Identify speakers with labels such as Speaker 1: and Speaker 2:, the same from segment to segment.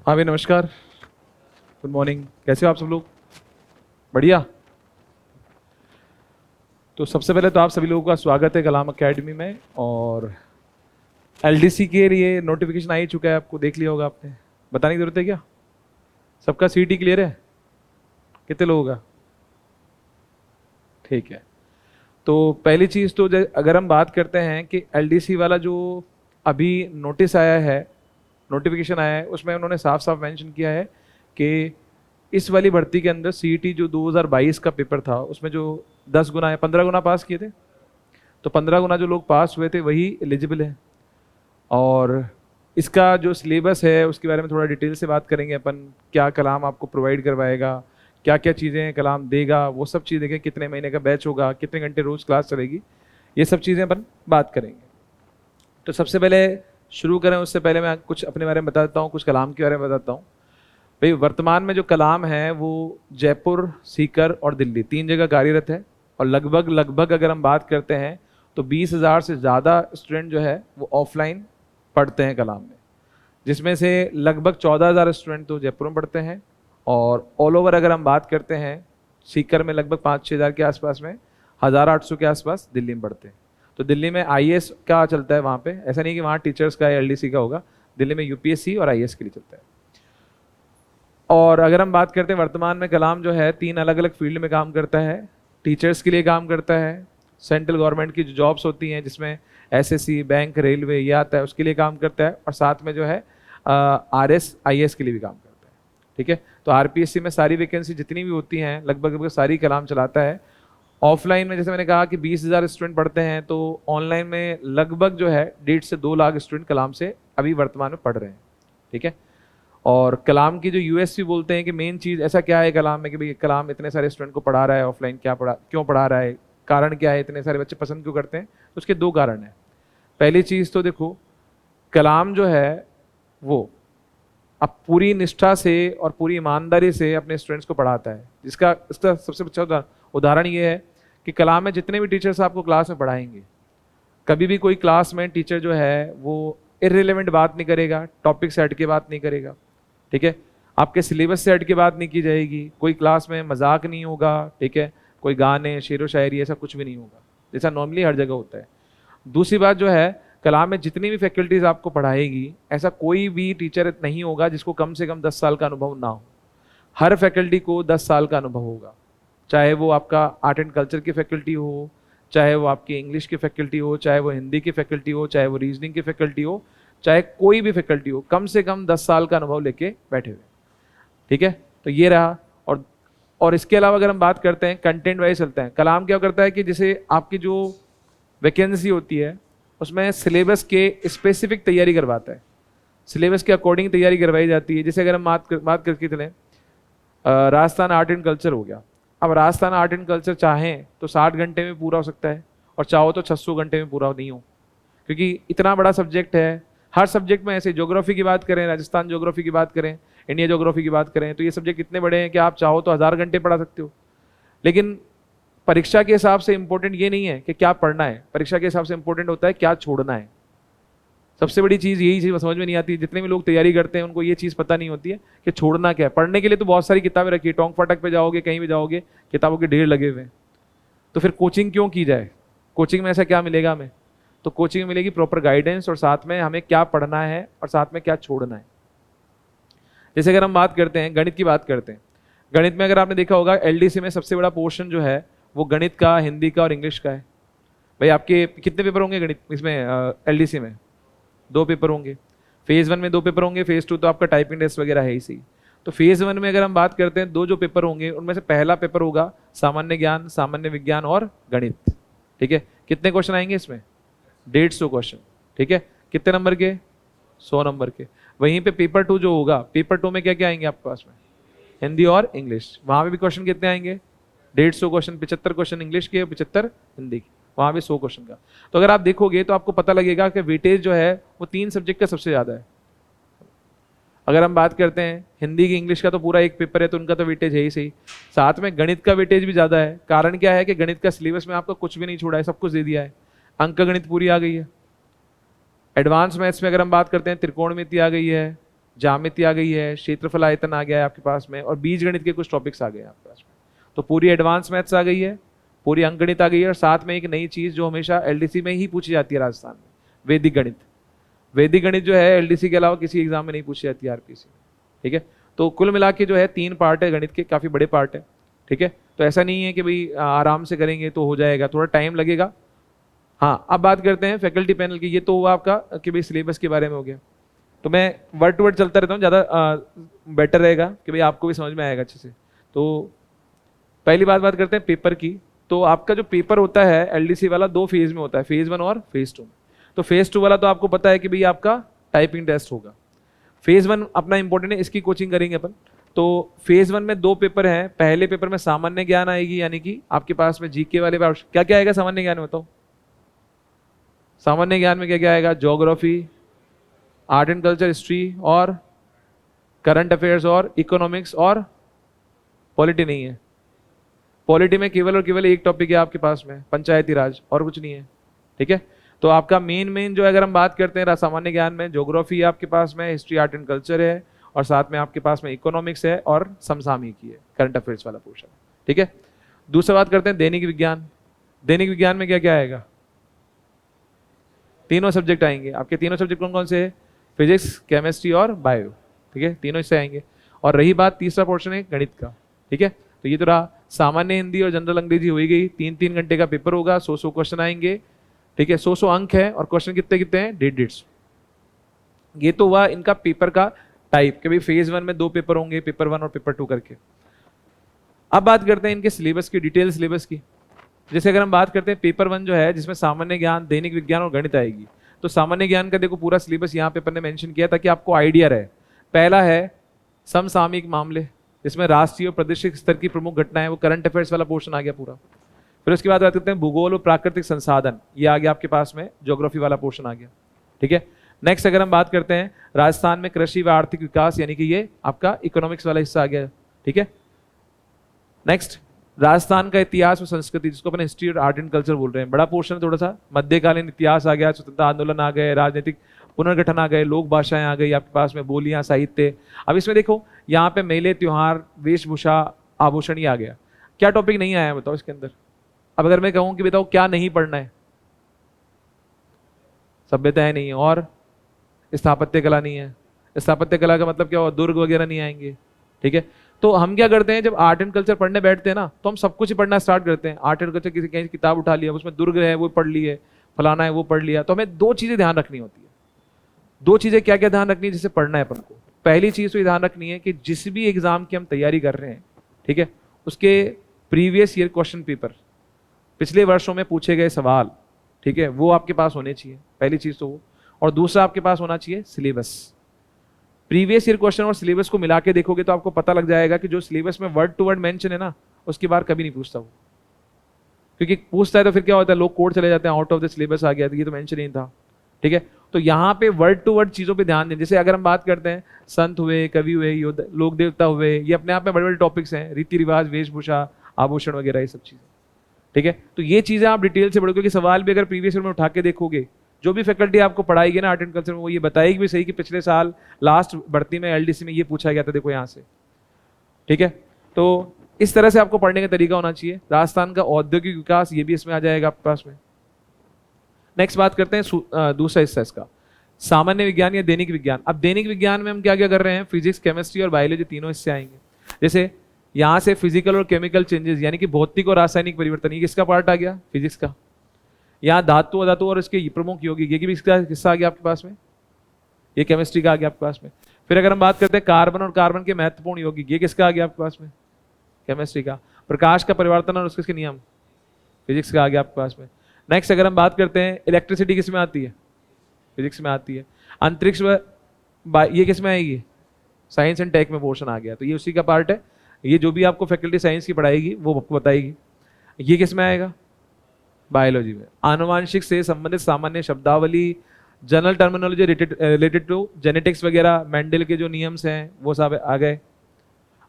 Speaker 1: हाँ भाई नमस्कार। Good morning. कैसे हो आप सब लोग? बढ़िया। तो सबसे पहले तो आप सभी लोगों का स्वागत है कलाम एकेडमी में। और एलडीसी के लिए नोटिफिकेशन आ ही चुका है, आपको देख लिया होगा आपने। बताने की जरूरत है क्या? सबका सीटी क्लियर है? कितने लोगों का? ठीक है। तो पहली चीज़ तो अगर हम बात करते हैं कि एलडीसी वाला जो अभी नोटिस आया है, नोटिफिकेशन आया है, उसमें उन्होंने साफ साफ मेंशन किया है कि इस वाली भर्ती के अंदर सीईटी जो 2022 का पेपर था उसमें जो 10 गुना या 15 गुना पास किए थे, तो 15 गुना जो लोग पास हुए थे वही एलिजिबल है। और इसका जो सिलेबस है उसके बारे में थोड़ा डिटेल से बात करेंगे अपन। क्या कलाम आपको प्रोवाइड करवाएगा, क्या क्या चीज़ें कलाम देगा, वो सब चीज़ देखें। कितने महीने का बैच होगा, कितने घंटे रोज़ क्लास चलेगी, ये सब चीज़ें अपन बात करेंगे। तो सबसे पहले शुरू करें उससे पहले मैं कुछ अपने बारे में बता देता हूँ, कुछ कलाम के बारे में बताता हूँ। भाई वर्तमान में जो कलाम है वो जयपुर, सीकर और दिल्ली 3 जगह कार्यरत है। और लगभग लगभग अगर हम बात करते हैं तो 20,000 से ज़्यादा स्टूडेंट जो है वो ऑफलाइन पढ़ते हैं कलाम में, जिसमें से लगभग 14,000 स्टूडेंट तो जयपुर में पढ़ते हैं। और ऑल ओवर अगर हम बात करते हैं, सीकर में लगभग 5-6 हज़ार के आसपास में, 1,800 के आसपास दिल्ली में पढ़ते हैं। तो दिल्ली में आईएएस का चलता है वहाँ पे, ऐसा नहीं कि वहाँ टीचर्स का या एलडीसी का होगा, दिल्ली में यूपीएससी और आईएएस के लिए चलता है। और अगर हम बात करते हैं वर्तमान में कलाम जो है 3 अलग अलग फील्ड में काम करता है। टीचर्स के लिए काम करता है, सेंट्रल गवर्नमेंट की जो जॉब्स होती हैं जिसमें एसएससी, बैंक, रेलवे ये आता है, उसके लिए काम करता है। और साथ में जो है आरएस, आईएएस के लिए भी काम करता है। ठीक है। तो आरपीएससी में सारी वैकेंसी जितनी भी होती हैं लगभग लगभग सारी कलाम चलाता है। ऑफलाइन में जैसे मैंने कहा कि 20,000 स्टूडेंट पढ़ते हैं, तो ऑनलाइन में लगभग जो है 1.5 से 2 लाख स्टूडेंट कलाम से अभी वर्तमान में पढ़ रहे हैं। ठीक है। और कलाम की जो यूएसपी बोलते हैं कि मेन चीज़ ऐसा क्या है कलाम में कि भाई कलाम इतने सारे स्टूडेंट को पढ़ा रहा है ऑफलाइन, क्यों पढ़ा रहा है, कारण क्या है, इतने सारे बच्चे पसंद क्यों करते हैं? तो उसके 2 कारण हैं। पहली चीज़ तो देखो, कलाम जो है वो अब पूरी निष्ठा से और पूरी ईमानदारी से अपने स्टूडेंट्स को पढ़ाता है। इसका सबसे अच्छा उदाहरण ये है कि कलाम में जितने भी टीचर्स आपको क्लास में पढ़ाएंगे, कभी भी कोई क्लास में टीचर जो है वो इररिलेवेंट बात नहीं करेगा, टॉपिक से हट के बात नहीं करेगा। ठीक है। आपके सिलेबस से हट के बात नहीं की जाएगी, कोई क्लास में मजाक नहीं होगा। ठीक है। कोई गाने, शेर व शायरी ऐसा कुछ भी नहीं होगा जैसा नॉर्मली हर जगह होता है। दूसरी बात जो है, कलाम में जितनी भी फैकल्टीज आपको पढ़ाएगी, ऐसा कोई भी टीचर नहीं होगा जिसको कम से कम 10 साल का अनुभव ना हो। हर फैकल्टी को 10 साल का अनुभव होगा, चाहे वो आपका आर्ट एंड कल्चर की फैकल्टी हो, चाहे वो आपकी इंग्लिश की फैकल्टी हो, चाहे वो हिंदी की फैकल्टी हो, चाहे वो रीजनिंग की फैकल्टी हो, चाहे कोई भी फैकल्टी हो, कम से कम 10 साल का अनुभव लेके बैठे हुए। ठीक है। तो ये रहा। और इसके अलावा अगर हम बात करते हैं कंटेंट वाइज चलते हैं, कलाम क्या करता है कि जैसे आपकी जो वैकेंसी होती है उसमें सिलेबस के स्पेसिफिक तैयारी करवाता है, सिलेबस के अकॉर्डिंग तैयारी करवाई जाती है। जैसे अगर हम बात करके चलें, राजस्थान आर्ट एंड कल्चर हो गया। अब राजस्थान आर्ट एंड कल्चर चाहें तो 60 घंटे में पूरा हो सकता है, और चाहो तो 600 घंटे में पूरा नहीं हो, क्योंकि इतना बड़ा सब्जेक्ट है। हर सब्जेक्ट में ऐसे, ज्योग्राफी की बात करें, राजस्थान ज्योग्राफी की बात करें, इंडिया ज्योग्राफी की बात करें, तो ये सब्जेक्ट इतने बड़े हैं कि आप चाहो तो 1000 घंटे पढ़ा सकते हो। लेकिन परीक्षा के हिसाब से इंपॉर्टेंट ये नहीं है कि क्या पढ़ना है, परीक्षा के हिसाब से इंपॉर्टेंट होता है क्या छोड़ना है। सबसे बड़ी चीज़ यही चीज़ समझ में नहीं आती है। जितने भी लोग तैयारी करते हैं उनको ये चीज़ पता नहीं होती है कि छोड़ना क्या है। पढ़ने के लिए तो बहुत सारी किताबें रखी है, टोंक फाटक पे जाओगे, कहीं भी जाओगे, किताबों के ढेर लगे हुए हैं। तो फिर कोचिंग क्यों की जाए? कोचिंग में ऐसा क्या मिलेगा हमें? तो कोचिंग में मिलेगी प्रॉपर गाइडेंस, और साथ में हमें क्या पढ़ना है और साथ में क्या छोड़ना है। जैसे अगर हम बात करते हैं, गणित की बात करते हैं, गणित में अगर आपने देखा होगा एलडीसी में सबसे बड़ा पोर्शन जो है वो गणित का, हिंदी का और इंग्लिश का है। भाई आपके कितने पेपर होंगे गणित इसमें? एलडीसी में 2 पेपर होंगे। फेज 1 में 2 पेपर होंगे, फेज 2 तो आपका टाइपिंग टेस्ट वगैरह है ही सही। तो फेज 1 में अगर हम बात करते हैं, 2 जो पेपर होंगे उनमें से पहला पेपर होगा सामान्य ज्ञान, सामान्य विज्ञान और गणित। ठीक है। कितने क्वेश्चन आएंगे इसमें? 150 क्वेश्चन। ठीक है। कितने नंबर के? 100 नंबर के। वहीं पे पेपर 2 जो होगा, पेपर 2 में क्या क्या आएंगे आपके पास में? हिंदी और इंग्लिश। वहां पे भी क्वेश्चन कितने आएंगे? 150 क्वेश्चन, 75 क्वेश्चन इंग्लिश के, 75 हिंदी के, वहां भी 100 क्वेश्चन का। तो अगर आप देखोगे तो आपको पता लगेगा कि वेटेज जो है वो 3 सब्जेक्ट का सबसे ज्यादा है। अगर हम बात करते हैं हिंदी की, इंग्लिश का तो पूरा एक पेपर है तो उनका तो वेटेज है ही सही, साथ में गणित का वेटेज भी ज्यादा है। कारण क्या है कि गणित का सिलेबस में आपको कुछ भी नहीं छोड़ा है, सब कुछ दे दिया है। अंक गणित पूरी आ गई है। एडवांस मैथ्स में अगर हम बात करते हैं त्रिकोणमिति आ गई है, ज्यामिति आ गई है, क्षेत्रफल आयतन आ गया है आपके पास में, और बीजगणित के कुछ टॉपिक्स आ गए हैं आपके पास में। तो पूरी एडवांस मैथ्स आ गई है, पूरी अंकगणित आ गई है, और साथ में एक नई चीज जो हमेशा एलडीसी में ही पूछी जाती है राजस्थान में, वैदिक गणित। वैदिक गणित जो है एलडीसी के अलावा किसी एग्जाम में नहीं पूछी जाती है आरपीसी में, ठीक है। तो कुल मिला के जो है 3 पार्ट है गणित के, काफी बड़े पार्ट है, ठीक है। तो ऐसा नहीं है कि भाई आराम से करेंगे तो हो जाएगा, थोड़ा टाइम लगेगा। हाँ, अब बात करते हैं फैकल्टी पैनल की। ये तो हुआ आपका कि भाई सिलेबस के बारे में हो गया। तो मैं वर्ड टू वर्ड चलता रहता हूँ, ज़्यादा बेटर रहेगा कि भाई आपको भी समझ में आएगा अच्छे से। तो पहली बात करते हैं पेपर की। तो आपका जो पेपर होता है एलडीसी वाला 2 फेज में होता है, फेज 1 और फेज 2 में। तो फेज 2 वाला तो आपको पता है कि भाई आपका टाइपिंग टेस्ट होगा। फेज 1 अपना इंपॉर्टेंट है, इसकी कोचिंग करेंगे अपन। तो फेज 1 में 2 पेपर हैं। पहले पेपर में सामान्य ज्ञान आएगी, यानी कि आपके पास में जीके वाले क्या क्या आएगा सामान्य ज्ञान में, बताओ। सामान्य ज्ञान में क्या क्या आएगा? Geography, art and culture, history और करंट अफेयर्स और इकोनॉमिक्स, और पॉलिटी नहीं है। पॉलिटी में केवल और केवल एक टॉपिक है आपके पास में, पंचायती राज, और कुछ नहीं है, ठीक है। तो आपका मेन जो अगर हम बात करते हैं सामान्य ज्ञान में, ज्योग्राफी आपके पास में, हिस्ट्री, आर्ट एंड कल्चर है, और साथ में आपके पास में इकोनॉमिक्स है और समसामयिकी है, करंट अफेयर्स वाला पोर्शन, ठीक है। दूसरा बात करते हैं दैनिक विज्ञान। दैनिक विज्ञान में क्या क्या आएगा? तीनों सब्जेक्ट आएंगे आपके। तीनों सब्जेक्ट कौन कौन से है? फिजिक्स, केमिस्ट्री और बायो, ठीक है। तीनों इससे आएंगे। और रही बात तीसरा पोर्शन है गणित का, ठीक है। तो ये तो रहा सामान्य हिंदी और जनरल अंग्रेजी हो ही गई। 3-3 घंटे का पेपर होगा, 100 क्वेश्चन आएंगे, ठीक है। 100 अंक है, और क्वेश्चन कितने कितने हैं? 150। ये तो हुआ इनका पेपर का टाइप कि भाई फेज 1 में 2 पेपर होंगे, पेपर 1 और पेपर 2 करके। अब बात करते हैं इनके सिलेबस की, डिटेल सिलेबस की। जैसे अगर हम बात करते हैं पेपर 1 जो है, जिसमें सामान्य ज्ञान, दैनिक विज्ञान और गणित आएगी। तो सामान्य ज्ञान का देखो पूरा सिलेबस यहाँ पे अपन ने मेंशन किया ताकि आपको आइडिया रहे। पहला है समसामयिक मामले, जिसमें राष्ट्रीय और प्रादेशिक स्तर की प्रमुख घटनाएं, वो करंट अफेयर्स वाला पोर्शन आ गया पूरा। फिर उसके बाद बात करते हैं भूगोल और प्राकृतिक संसाधन, ये आ गया आपके पास में, ज्योग्राफी वाला पोर्शन आ गया, ठीक है। नेक्स्ट अगर हम बात करते हैं राजस्थान में कृषि व आर्थिक विकास, यानी कि ये आपका इकोनॉमिक्स वाला हिस्सा आ गया, ठीक है। नेक्स्ट राजस्थान का इतिहास और संस्कृति, जिसको अपन हिस्ट्री और आर्ट एंड कल्चर बोल रहे हैं, बड़ा पोर्शन है थोड़ा सा। मध्यकालीन इतिहास आ गया, स्वतंत्रता आंदोलन आ गए, राजनीतिक पुनर्गठन आ गए, लोक भाषाएं आ गई आपके पास में, बोलियां, साहित्य। अब इसमें देखो यहाँ पे मेले, त्योहार, वेशभूषा, आभूषण, ये आ गया। क्या टॉपिक नहीं आया है बताओ इसके अंदर? अब अगर मैं कहूँ कि बताओ क्या नहीं पढ़ना है? सभ्यताएं नहीं है, और स्थापत्य कला नहीं है। स्थापत्य कला का मतलब क्या हुआ? दुर्ग वगैरह नहीं आएंगे, ठीक है। तो हम क्या करते हैं, जब आर्ट एंड कल्चर पढ़ने बैठते हैं ना, तो हम सब कुछ ही पढ़ना स्टार्ट करते हैं। आर्ट एंड कल्चर किसी कहीं किताब उठा लिया, उसमें दुर्ग है वो पढ़ ली है, फलाना है वो पढ़ लिया। तो हमें 2 चीजें ध्यान रखनी होती है। 2 चीजें क्या क्या ध्यान रखनी है जिसे पढ़ना है अपन को? पहली चीज तो ये ध्यान रखनी है कि जिस भी एग्जाम की हम तैयारी कर रहे हैं, ठीक है, उसके प्रीवियस ईयर क्वेश्चन पेपर, पिछले वर्षों में पूछे गए सवाल, ठीक है, वो आपके पास होने चाहिए, पहली चीज तो वो। और दूसरा आपके पास होना चाहिए सिलेबस। प्रीवियस ईयर क्वेश्चन और सिलेबस को मिला के देखोगे तो आपको पता लग जाएगा कि जो सिलेबस में वर्ड टू वर्ड मेंशन है ना, उसकी बार कभी नहीं पूछता वो। क्योंकि पूछता है तो फिर क्या होता है, लोग कोड चले जाते हैं, आउट ऑफ द सिलेबस आ गया, तो ये तो मेंशन नहीं था, ठीक है। तो यहाँ पे वर्ड टू वर्ड चीजों पे ध्यान दें। जैसे अगर हम बात करते हैं संत हुए, कवि हुए, योद्धा, लोक देवता हुए, ये अपने आप में बड़े बड़े टॉपिक्स हैं, रीति रिवाज, वेशभूषा, आभूषण वगैरह, ये सब चीजें, ठीक है। तो ये चीजें आप डिटेल से पढ़ो, क्योंकि सवाल भी अगर प्रीवियस ईयर में उठा के देखोगे, जो भी फैकल्टी आपको पढ़ाएगी ना आर्ट एंड कल्चर में, वो ये बताएगी भी सही कि पिछले साल लास्ट भर्ती में एलडीसी में ये पूछा गया था, देखो यहाँ से, ठीक है। तो इस तरह से आपको पढ़ने का तरीका होना चाहिए। राजस्थान का औद्योगिक विकास, ये भी इसमें आ जाएगा आपके पास में। नेक्स्ट बात करते हैं दूसरा हिस्सा इसका, सामान्य विज्ञान या दैनिक विज्ञान। अब दैनिक विज्ञान में हम क्या क्या कर रहे हैं? फिजिक्स, केमिस्ट्री और बायोलॉजी, तीनों हिस्से आएंगे। जैसे यहाँ से फिजिकल और केमिकल चेंजेस, यानी कि भौतिक और रासायनिक परिवर्तन, ये किसका पार्ट आ गया? फिजिक्स का। यहाँ धातु, अधातु और इसके प्रमुख यौगिक, ये भी इसका हिस्सा आ गया आपके पास में, ये केमिस्ट्री का आ गया आपके पास में। फिर अगर हम बात करते हैं कार्बन और कार्बन के महत्वपूर्ण यौगिक, ये किसका आ गया आपके पास में? केमिस्ट्री का। प्रकाश का परिवर्तन और उसके नियम, फिजिक्स का आ गया आपके पास में। नेक्स्ट अगर हम बात करते हैं इलेक्ट्रिसिटी, किस में आती है? फिजिक्स में आती है। अंतरिक्ष, ये किस में आएगी? साइंस एंड टेक में पोर्शन आ गया, तो ये उसी का पार्ट है। ये जो भी आपको फैकल्टी साइंस की पढ़ाएगी वो आपको बताएगी। ये किस में आएगा? बायोलॉजी में। आनुवांशिक से संबंधित सामान्य शब्दावली, general terminology related to genetics वगैरह, मेंडल के जो नियम्स हैं वो सब आ गए।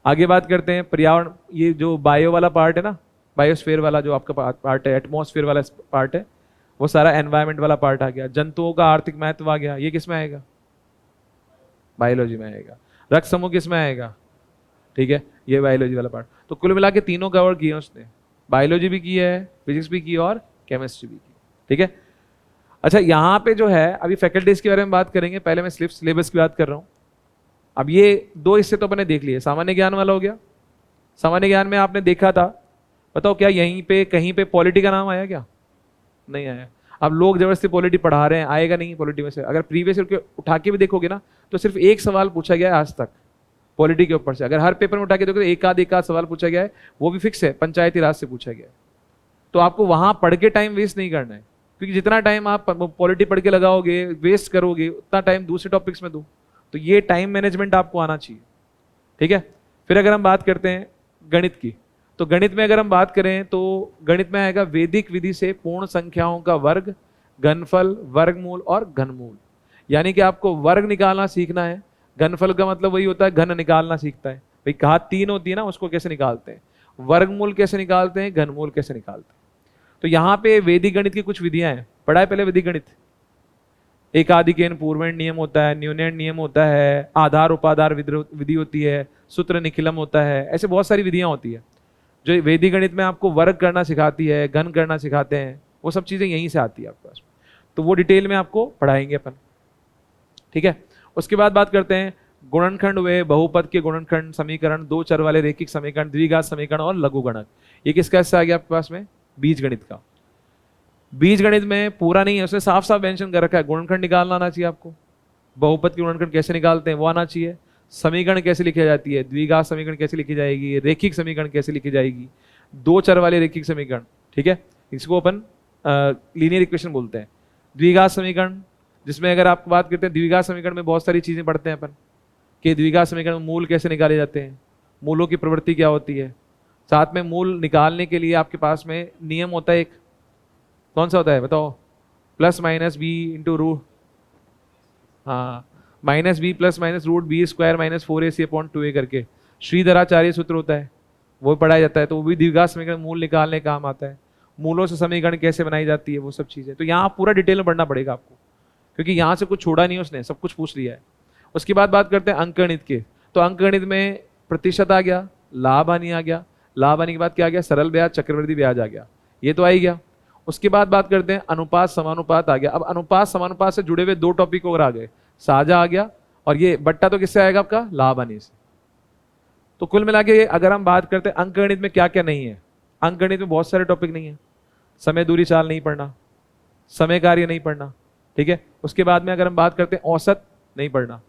Speaker 1: आगे बात करते हैं पर्यावरण, ये जो बायो वाला पार्ट है ना, बायोस्फीयर वाला जो आपका पार्ट है, एटमॉस्फेयर वाला पार्ट है, वो सारा एनवायरनमेंट वाला पार्ट आ गया। जंतुओं का आर्थिक महत्व आ गया, ये किस में आएगा? बायोलॉजी में आएगा। रक्त समूह किस में आएगा, ठीक है, ये बायोलॉजी वाला पार्ट। तो कुल मिला के तीनों कवर किए उसने, बायोलॉजी भी की है, फिजिक्स भी की और केमिस्ट्री भी की, ठीक है। अच्छा, यहाँ पे जो है अभी फैकल्टीज के बारे में बात करेंगे, पहले मैं सिलेबस की बात कर रहा हूँ। अब ये दो हिस्से तो अपने देख लिए, सामान्य ज्ञान वाला हो गया। सामान्य ज्ञान में आपने देखा था, बताओ क्या यहीं पे कहीं पे पॉलिटी का नाम आया क्या, नहीं आया। अब लोग जबरदस्ती पॉलिटी पढ़ा रहे हैं, आएगा नहीं पॉलिटी में से। अगर प्रीवियस ईयर उठा के भी देखोगे ना तो सिर्फ एक सवाल पूछा गया है आज तक पॉलिटी के ऊपर से। अगर हर पेपर में उठा के देखोगे तो एक आध सवाल पूछा गया है, वो भी फिक्स है, पंचायती राज से पूछा गया है। तो आपको वहां पढ़ के टाइम वेस्ट नहीं करना है, क्योंकि जितना टाइम आप पॉलिटी पढ़ के लगाओगे, वेस्ट करोगे, उतना टाइम दूसरे टॉपिक्स में दो। तो ये टाइम मैनेजमेंट आपको आना चाहिए, ठीक है। फिर अगर हम बात करते हैं गणित की, तो गणित में अगर हम बात करें तो गणित में आएगा वैदिक विधि से पूर्ण संख्याओं का वर्ग, घनफल, वर्गमूल और घनमूल। यानी कि आपको वर्ग निकालना सीखना है। घनफल का मतलब वही होता है घन निकालना सीखता है, भाई कहा 3 होती है ना, उसको कैसे निकालते हैं, वर्गमूल कैसे निकालते हैं, घनमूल कैसे निकालते हैं। तो यहाँ पे वैदिक गणित की कुछ विधियां हैं, पढ़ा है पहले वैदिक गणित। एकाधिकेन पूर्वेण नियम होता है, न्यूनेन नियम होता है, आधार उपाधार विधि होती है, सूत्र निखिलम होता है, ऐसे बहुत सारी विधियां होती है जो वैदिक गणित में आपको वर्ग करना सिखाती है, घन करना सिखाते हैं। वो सब चीजें यहीं से आती है आपके पास, तो वो डिटेल में आपको पढ़ाएंगे अपन, ठीक है। उसके बाद बात करते हैं गुणनखंड व बहुपद के गुणनखंड समीकरण, दो चर वाले रैखिक समीकरण, द्विघात समीकरण और लघुगणक। ये किसका हिस्सा आ गया आपके पास में, बीज गणित का। बीज गणित में पूरा नहीं है, उसने साफ साफ मेंशन कर रखा है, गुणनखंड निकालना आना चाहिए आपको, बहुपद के गुणनखंड कैसे निकालते हैं वो आना चाहिए, समीकरण कैसे लिखी जाती है, द्विघात समीकरण कैसे लिखी जाएगी, रैखिक समीकरण कैसे लिखी जाएगी, दो चर वाले रैखिक समीकरण, ठीक है, इसको अपन लीनियर इक्वेशन बोलते हैं। द्विघात समीकरण, जिसमें अगर आप बात करते हैं द्विघात समीकरण में बहुत सारी चीजें पढ़ते हैं अपन कि द्विघात समीकरण में मूल कैसे निकाले जाते हैं, मूलों की प्रवृत्ति क्या होती है, साथ में मूल निकालने के लिए आपके पास में नियम होता है एक, कौन सा होता है बताओ, plus minus B into root, हाँ, minus B plus minus root B square minus 4ac/2a करके श्रीधराचार्य सूत्र होता है, वो पढ़ाया जाता है। तो वो भी द्विघात समीकरण मूल निकालने काम आता है। मूलों से समीकरण कैसे बनाई जाती है, वो सब चीजें, तो यहाँ पूरा डिटेल में पढ़ना पड़ेगा आपको, क्योंकि यहाँ से कुछ छोड़ा नहीं उसने, सब कुछ पूछ लिया है। उसके बाद बात करते हैं अंकगणित के, तो अंकगणित में प्रतिशत आ गया, लाभ हानि आ गया, लाभ हानि के बाद क्या आ गया, सरल ब्याज, चक्रवृद्धि ब्याज आ गया, ये तो आ ही गया। उसके बाद बात करते हैं अनुपात समानुपात आ गया। अब अनुपात समानुपात से जुड़े हुए दो टॉपिक और आ गए, साझा आ गया, और ये बट्टा तो किससे आएगा आपका, लाभ हानि से। तो कुल मिला के अगर हम बात करते हैं अंकगणित में क्या क्या नहीं है, अंकगणित में बहुत सारे टॉपिक नहीं है। समय दूरी चाल नहीं पढ़ना, समय कार्य नहीं पढ़ना, ठीक है। उसके बाद में अगर हम बात करते हैं औसत नहीं पढ़ना,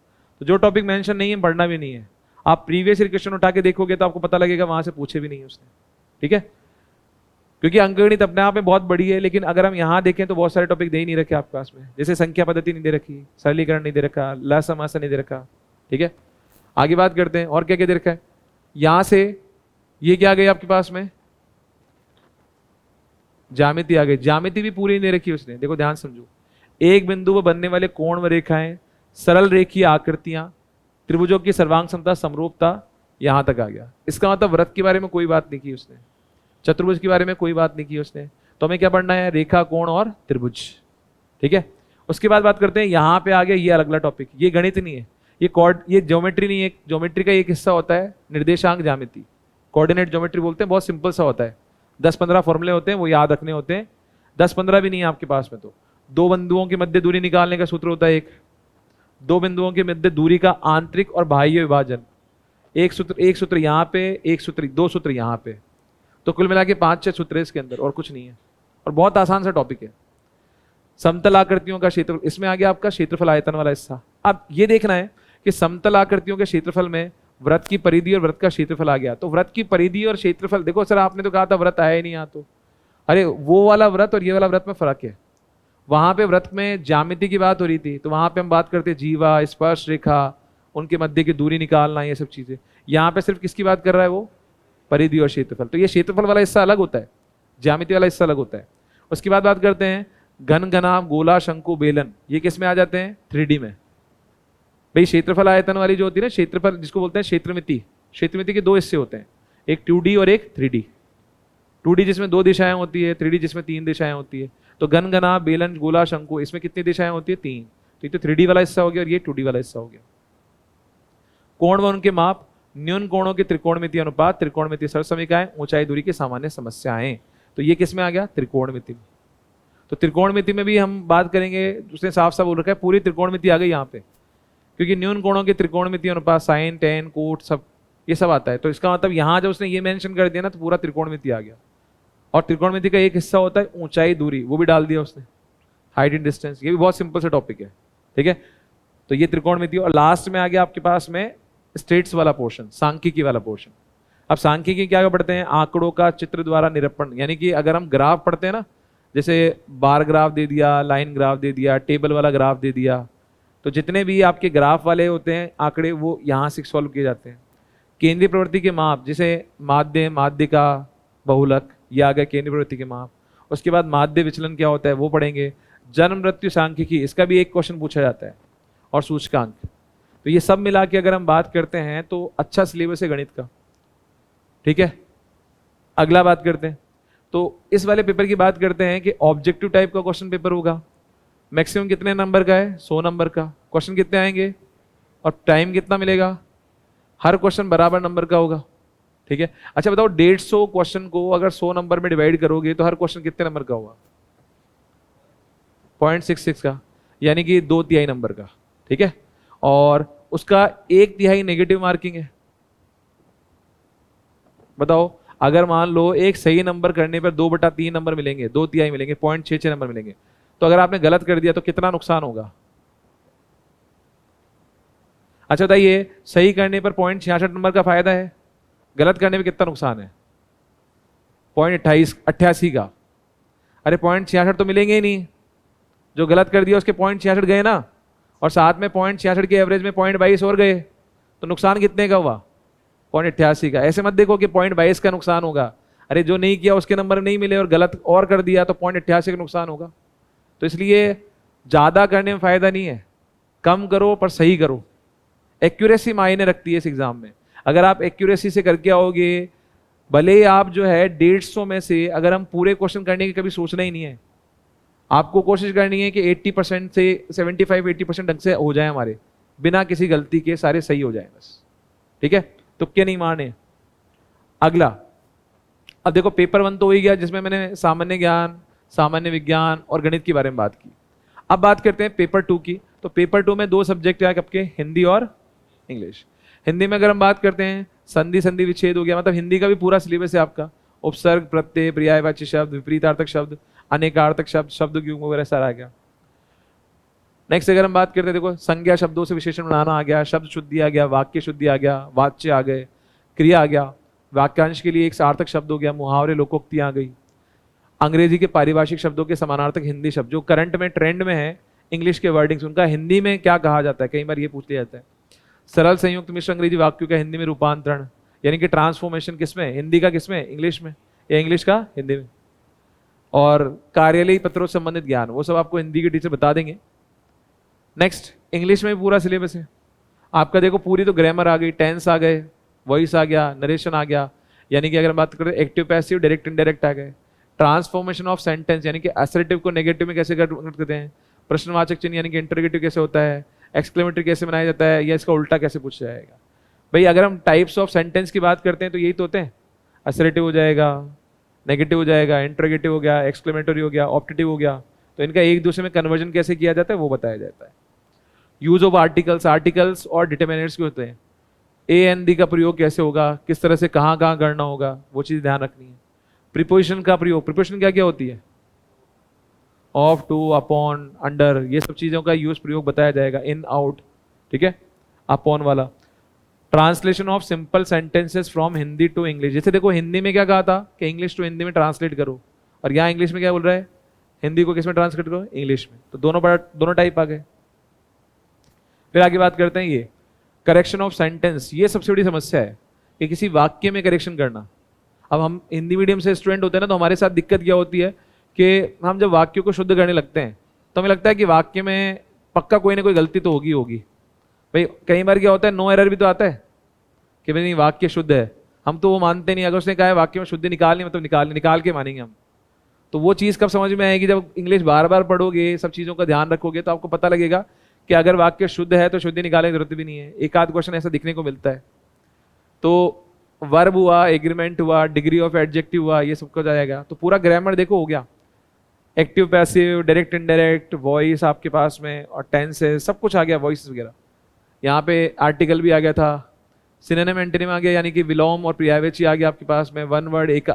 Speaker 1: तो जो टॉपिक मेंशन नहीं है पढ़ना भी नहीं है। आप प्रीवियस ईयर क्वेश्चन उठा के देखोगे तो आपको पता लगेगा वहां से पूछे भी नहीं उसने, ठीक है, क्योंकि अंकगणित अपने आप में बहुत बड़ी है। लेकिन अगर हम यहाँ देखें तो बहुत सारे टॉपिक दे ही नहीं रखे आपके पास में, जैसे संख्या पद्धति नहीं दे रखी, सरलीकरण नहीं दे रखा, लय समास नहीं दे रखा, ठीक है। आगे बात करते हैं और क्या क्या दे रखा है। यहां से ये क्या आ गई आपके पास में, ज्यामिति आ गई, ज्यामिति भी पूरी नहीं दे रखी उसने। देखो ध्यान समझो, एक बिंदु पर बनने वाले कोण व रेखाएं, सरल रेखीय आकृतियां, त्रिभुजों की सर्वांग समता, समरूपता, यहां तक आ गया। इसका मतलब वृत्त के बारे में कोई बात नहीं की उसने, चतुर्भुज के बारे में कोई बात नहीं की उसने। तो हमें क्या पढ़ना है, रेखा, कोण और त्रिभुज, ठीक है। उसके बाद बात करते हैं, यहाँ पे आ गया ये अलग अलग टॉपिक, ये गणित नहीं है, ये ज्योमेट्री नहीं है। ज्योमेट्री का एक हिस्सा होता है निर्देशांक ज्यामिति, कोऑर्डिनेट ज्योमेट्री बोलते हैं, बहुत सिंपल सा होता है, 10-15 फॉर्मूले होते हैं, वो याद रखने होते हैं। 10-15 भी नहीं है आपके पास में, तो दो बिंदुओं के मध्य दूरी निकालने का सूत्र होता है एक, दो बिंदुओं के मध्य दूरी का आंतरिक और बाह्य विभाजन, एक सूत्र यहाँ पे, एक सूत्र, दो सूत्र यहाँ पे, तो कुल मिला के 5-6 सूत्र है इसके अंदर, और कुछ नहीं है, और बहुत आसान सा टॉपिक है। समतल आकृतियों का क्षेत्रफल, इसमें आ गया आपका क्षेत्रफल आयतन वाला हिस्सा। अब ये देखना है कि समतल आकृतियों के क्षेत्रफल में वृत्त की परिधि और वृत्त का क्षेत्रफल आ गया। तो वृत्त की परिधि और क्षेत्रफल, देखो सर आपने तो कहा था वृत्त आया ही नहीं यहाँ, तो अरे वो वाला वृत्त और ये वाला वृत्त में फर्क है। वहां पे वृत्त में ज्यामिति की बात हो रही थी, तो वहां पे हम बात करते जीवा, स्पर्श रेखा, उनके मध्य की दूरी निकालना, ये सब चीजें। यहाँ पे सिर्फ किसकी बात कर रहा है, वो परिधि और क्षेत्रफल। तो ये क्षेत्रफल वाला हिस्सा अलग होता है, ज्यामिति वाला हिस्सा अलग होता है। उसके बाद बात करते हैं घन, घनाभ, गोला, शंकु, बेलन, ये किस में आ जाते हैं, 3D में। भाई क्षेत्रफल आयतन वाली जो होती है ना, क्षेत्रफल जिसको बोलते हैं क्षेत्रमिति, क्षेत्रमिति के दो हिस्से होते हैं, एक 2D और एक 3D। 2D जिसमें 2 दिशाएं होती है, 3D जिसमें 3 दिशाएं होती है। तो घन, घनाभ, बेलन, गोला, शंकु, इसमें कितनी दिशाएं होती है, 3। तो ये तो 3D वाला हिस्सा हो गया और ये 2D वाला हिस्सा हो गया, कोण व उनके माप, न्यून कोणों के त्रिकोणमितीय अनुपात, त्रिकोणमितीय सरसमीकाएं, ऊंचाई दूरी की सामान्य समस्याएं। तो ये किस में आ गया? त्रिकोणमिति में। तो त्रिकोणमिति में भी हम बात करेंगे, उसने साफ साफ बोल रखा है पूरी त्रिकोणमिति आ गई यहाँ पे, क्योंकि न्यून कोणों के त्रिकोणमितीय अनुपात, साइन टेन कोट सब ये सब आता है। तो इसका मतलब यहाँ जब उसने ये मेंशन कर दिया ना तो पूरा त्रिकोणमिति आ गया। और त्रिकोणमिति का एक हिस्सा होता है ऊंचाई दूरी, वो भी डाल दिया उसने, हाइट एंड डिस्टेंस। ये भी बहुत सिंपल सा टॉपिक है, ठीक है। तो ये त्रिकोणमिति, और लास्ट में आ गया आपके पास में स्टेट्स वाला पोर्शन, सांख्यिकी वाला पोर्शन। अब सांख्यिकी क्या पढ़ते हैं? आंकड़ों का चित्र द्वारा निरूपण, यानी कि अगर हम ग्राफ पढ़ते हैं ना, जैसे बार ग्राफ दे दिया, लाइन ग्राफ दे दिया, टेबल वाला ग्राफ दे दिया, तो जितने भी आपके ग्राफ वाले होते हैं आंकड़े वो यहाँ से सॉल्व किए जाते हैं। केंद्रीय प्रवृत्ति के माप, जैसे माध्य, माध्यिका, बहुलक, ये आ गया केंद्रीय प्रवृत्ति के माप। उसके बाद माध्य विचलन क्या होता है वो पढ़ेंगे। जन्म मृत्यु सांख्यिकी, इसका भी एक क्वेश्चन पूछा जाता है, और सूचकांक। तो ये सब मिला के अगर हम बात करते हैं तो अच्छा सिलेबस है गणित का, ठीक है। अगला बात करते हैं, तो इस वाले पेपर की बात करते हैं कि ऑब्जेक्टिव टाइप का क्वेश्चन पेपर होगा। मैक्सिमम कितने नंबर का है? 100 नंबर का। क्वेश्चन कितने आएंगे और टाइम कितना मिलेगा? हर क्वेश्चन बराबर नंबर का होगा, ठीक है। अच्छा बताओ, 150 क्वेश्चन को अगर 100 नंबर में डिवाइड करोगे तो हर क्वेश्चन कितने नंबर का होगा? 0.66 का, यानी कि 2/3 नंबर का, ठीक है। और उसका 1/3 नेगेटिव मार्किंग है। बताओ, अगर मान लो एक सही नंबर करने पर 2/3 नंबर मिलेंगे, 2/3 मिलेंगे, 0.66 नंबर मिलेंगे, तो अगर आपने गलत कर दिया तो कितना नुकसान होगा? अच्छा बताइए, सही करने पर 0.66 नंबर का फायदा है, गलत करने में कितना नुकसान है? 0.88 का। अरे 0.66 तो मिलेंगे ही नहीं, जो गलत कर दिया उसके 0.66 गए ना, और साथ में 0.66 के एवरेज में 0.22 और गए, तो नुकसान कितने का हुआ? 0.88 का। ऐसे मत देखो कि 0.22 का नुकसान होगा, अरे जो नहीं किया उसके नंबर नहीं मिले और गलत और कर दिया तो 0.88 का नुकसान होगा। तो इसलिए ज्यादा करने में फायदा नहीं है, कम करो पर सही करो। एक्यूरेसी मायने रखती है इस एग्जाम में। अगर आप एक्यूरेसी से करके आओगे, भले ही आप जो है 150 में से अगर हम पूरे क्वेश्चन करने की कभी सोचना ही नहीं है, आपको कोशिश करनी है कि 80% से 75-80% ढंग से हो जाए हमारे, बिना किसी गलती के सारे सही हो जाए बस, ठीक है। तुक्के नहीं मारने। अगला, अब देखो पेपर 1 तो हो ही गया, जिसमें मैंने सामान्य ज्ञान, सामान्य विज्ञान और गणित के बारे में बात की। अब बात करते हैं पेपर 2 की। तो पेपर 2 में 2 सब्जेक्ट है आपके, हिंदी और इंग्लिश। हिंदी में अगर हम बात करते हैं, संधि, संधि विच्छेद हो गया, मतलब हिंदी का भी पूरा सिलेबस है आपका। उपसर्ग, प्रत्यय, पर्यायवाची शब्द, विपरीतार्थक शब्द, अनेकार्थक शब्द, शब्द युग्म वगैरह सारा आ गया। नेक्स्ट अगर हम बात करते हैं, देखो संज्ञा शब्दों से विशेषण बनाना आ गया, शब्द शुद्धि आ गया, वाक्य शुद्धि आ गया, वाच्य आ गए, क्रिया आ गया, वाक्यांश के लिए एक सार्थक शब्द हो गया, मुहावरे, लोकोक्ति आ गई, अंग्रेजी के पारिभाषिक शब्दों के समानार्थक हिंदी शब्द जो करंट में ट्रेंड में है, इंग्लिश के वर्डिंग्स, उनका हिंदी में क्या कहा जाता है, कई बार ये पूछ लिया जाता है। सरल संयुक्त मिश्र अंग्रेजी वाक्यों का हिंदी में रूपांतरण, यानी कि ट्रांसफॉर्मेशन किसमें? हिंदी का किसमें? इंग्लिश में, या इंग्लिश का हिंदी में। और कार्यालयी पत्रों से संबंधित ज्ञान, वो सब आपको हिंदी के टीचर बता देंगे। नेक्स्ट, इंग्लिश में पूरा सिलेबस है आपका। देखो पूरी तो ग्रामर आ गई, टेंस आ गए, वॉइस आ गया, नरेशन आ गया, यानी कि अगर बात करें एक्टिव पैसिव डायरेक्ट इनडायरेक्ट आ गए, ट्रांसफॉर्मेशन ऑफ सेंटेंस, यानी कि असर्टिव को नेगेटिव में कैसे कन्वर्ट करते हैं, प्रश्नवाचक चिन्ह यानी कि इंटरोगेटिव कैसे होता है, एक्सक्लेमेटरी कैसे बनाया जाता है, या इसका उल्टा कैसे पूछा जाएगा। भाई अगर हम टाइप्स ऑफ सेंटेंस की बात करते हैं तो यही तो होते हैं, असर्टिव हो जाएगा, नेगेटिव हो जाएगा, इंटरोगेटिव हो गया, एक्सक्लेमेटरी हो गया, ऑप्टेटिव हो गया। तो इनका एक दूसरे में कन्वर्जन कैसे किया जाता है वो बताया जाता है। यूज ऑफ आर्टिकल्स, आर्टिकल्स और डिटरमिनर्स के होते हैं, ए एन दी का प्रयोग कैसे होगा, किस तरह से कहाँ कहाँ करना होगा, वो चीज़ ध्यान रखनी है। प्रीपोजिशन का प्रयोग, प्रीपोजिशन क्या क्या होती है, ऑफ, टू, अपॉन, अंडर, ये सब चीज़ों का यूज प्रयोग बताया जाएगा, इन, आउट, ठीक है, अपॉन वाला। Translation of simple sentences from Hindi to English, जैसे देखो हिंदी में क्या कहा था कि इंग्लिश टू हिंदी में ट्रांसलेट करो, और यहाँ इंग्लिश में क्या बोल रहा है, हिंदी को किस में ट्रांसलेट करो, इंग्लिश में। तो दोनों टाइप आ गए। फिर आगे बात करते हैं ये करेक्शन ऑफ सेंटेंस, ये सबसे बड़ी समस्या है कि किसी वाक्य में करेक्शन करना। अब हम हिंदी मीडियम से स्टूडेंट होते हैं ना, तो हमारे साथ दिक्कत क्या होती है कि हम जब वाक्यों को शुद्ध करने लगते हैं तो हमें लगता है कि वाक्य में पक्का कोई ना कोई गलती तो होगी। भाई कई बार क्या होता है, नो एरर भी तो आता है कि भाई नहीं वाक्य शुद्ध है, हम तो वो मानते नहीं। अगर उसने कहा है वाक्य में शुद्धि निकालनी, मतलब निकाल के मानेंगे हम। तो वो चीज़ कब समझ में आएगी, जब इंग्लिश बार बार पढ़ोगे, सब चीज़ों का ध्यान रखोगे, तो आपको पता लगेगा कि अगर वाक्य शुद्ध है तो शुद्धि निकालने की जरूरत भी नहीं है, एक आध क्वेश्चन ऐसा दिखने को मिलता है। तो वर्ब हुआ, एग्रीमेंट हुआ, डिग्री ऑफ एडजेक्टिव हुआ, ये सब कुछ आ जाएगा। तो पूरा ग्रामर देखो हो गया, active passive, direct indirect, voice आपके पास में, और टेंसेस सब कुछ आ गया, वॉइस वगैरह। यहाँ पे आर्टिकल भी आ गया था, सिनोनिम एंटोनिम आ गया, यानी कि विलोम और पर्यायवाची आ गया आपके पास में, वन वर्ड, एक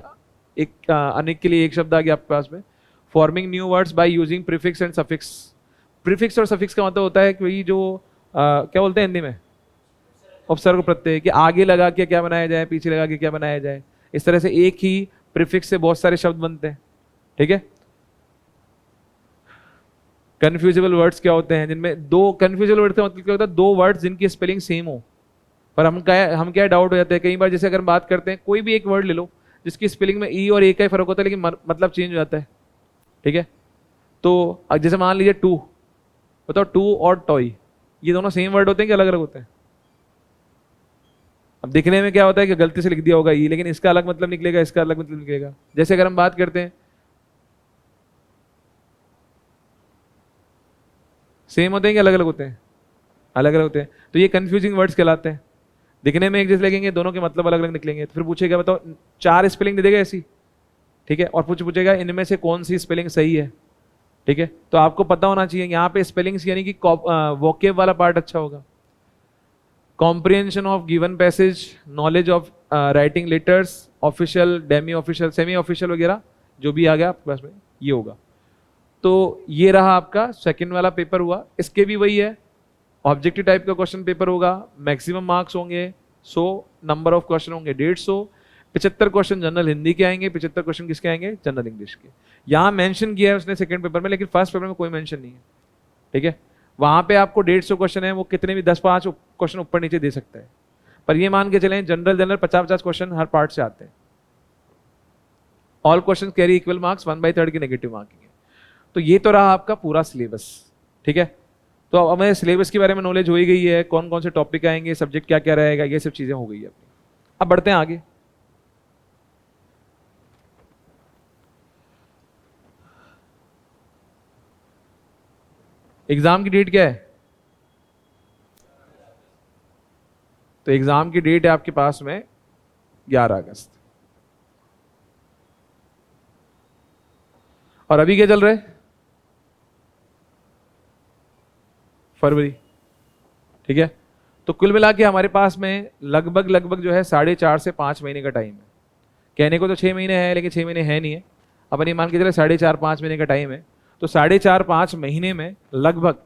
Speaker 1: अनेक के लिए एक शब्द आ गया आपके पास में। Forming new words by using prefix and suffix. Prefix और सफिक्स का मतलब होता है कि जो क्या बोलते हैं हिंदी में, उपसर्ग प्रत्यय, कि आगे लगा के क्या बनाया जाए, पीछे लगा के क्या बनाया जाए। इस तरह से एक ही प्रीफिक्स से बहुत सारे शब्द बनते हैं, ठीक है। कन्फ्यूजेबल वर्ड्स क्या होते हैं, जिनमें दो कन्फ्यूजेबल वर्ड का मतलब क्या होता है, दो वर्ड्स जिनकी स्पेलिंग सेम हो, पर हम क्या डाउट हो जाते हैं कई बार। जैसे अगर हम बात करते हैं, कोई भी एक वर्ड ले लो जिसकी स्पेलिंग में ई और ए का ही फर्क होता है, लेकिन मतलब चेंज हो जाता है, ठीक है। तो जैसे मान लीजिए टू, बताओ टू और टॉय, ये दोनों सेम वर्ड होते हैं कि अलग अलग होते हैं? अब दिखने में क्या होता है कि गलती से लिख दिया होगा ई, लेकिन इसका अलग मतलब निकलेगा, इसका अलग मतलब निकलेगा। जैसे अगर हम बात करते हैं, सेम होते हैं कि अलग अलग होते हैं? अलग अलग होते हैं। तो ये कंफ्यूजिंग वर्ड्स कहलाते हैं। दिखने में एक जैसे लगेंगे, दोनों के मतलब अलग अलग निकलेंगे। तो फिर पूछेगा बताओ, चार स्पेलिंग दे देगा ऐसी, ठीक है, और पूछेगा इनमें से कौन सी स्पेलिंग सही है, ठीक है। तो आपको पता होना चाहिए यहाँ पे स्पेलिंग्स, यानी कि वोकेब वाला पार्ट अच्छा होगा, comprehension of given passage, knowledge of writing letters, official, Demi official, semi official वगैरह जो भी आ गया आपके पास में, ये होगा। तो ये रहा आपका सेकंड वाला पेपर हुआ। इसके भी वही है, ऑब्जेक्टिव टाइप का क्वेश्चन पेपर होगा, मैक्सिमम मार्क्स होंगे 100, नंबर ऑफ क्वेश्चन होंगे 150, 75 क्वेश्चन जनरल हिंदी के आएंगे, 75 क्वेश्चन किसके आएंगे, जनरल इंग्लिश के। यहाँ मेंशन किया है उसने सेकंड पेपर में, लेकिन फर्स्ट पेपर में कोई मेंशन नहीं है, ठीक है। वहां पे आपको 150 क्वेश्चन है, वो कितने भी 10-5 क्वेश्चन ऊपर नीचे दे सकता है, पर ये मान के चलें जनरल 50-50 क्वेश्चन हर पार्ट से आते हैं। All question carry equal marks, 1/3 की नेगेटिव मार्किंग है। तो ये तो रहा आपका पूरा सिलेबस, ठीक है। तो अब हमें सिलेबस के बारे में नॉलेज हो ही गई है, कौन कौन से टॉपिक आएंगे, सब्जेक्ट क्या क्या रहेगा, ये सब चीजें हो गई है अपनी। अब बढ़ते हैं आगे। एग्जाम की डेट क्या है? तो एग्जाम की डेट है आपके पास में 11 अगस्त। और अभी क्या चल रहा है? फरवरी, ठीक है। तो कुल मिला के हमारे पास में लगभग जो है 4.5 से 5 महीने का टाइम है। कहने को तो 6 महीने है, लेकिन 6 महीने है नहीं है, अपन ये मान के चले 4.5-5 महीने का टाइम है। तो 4.5-5 महीने में लगभग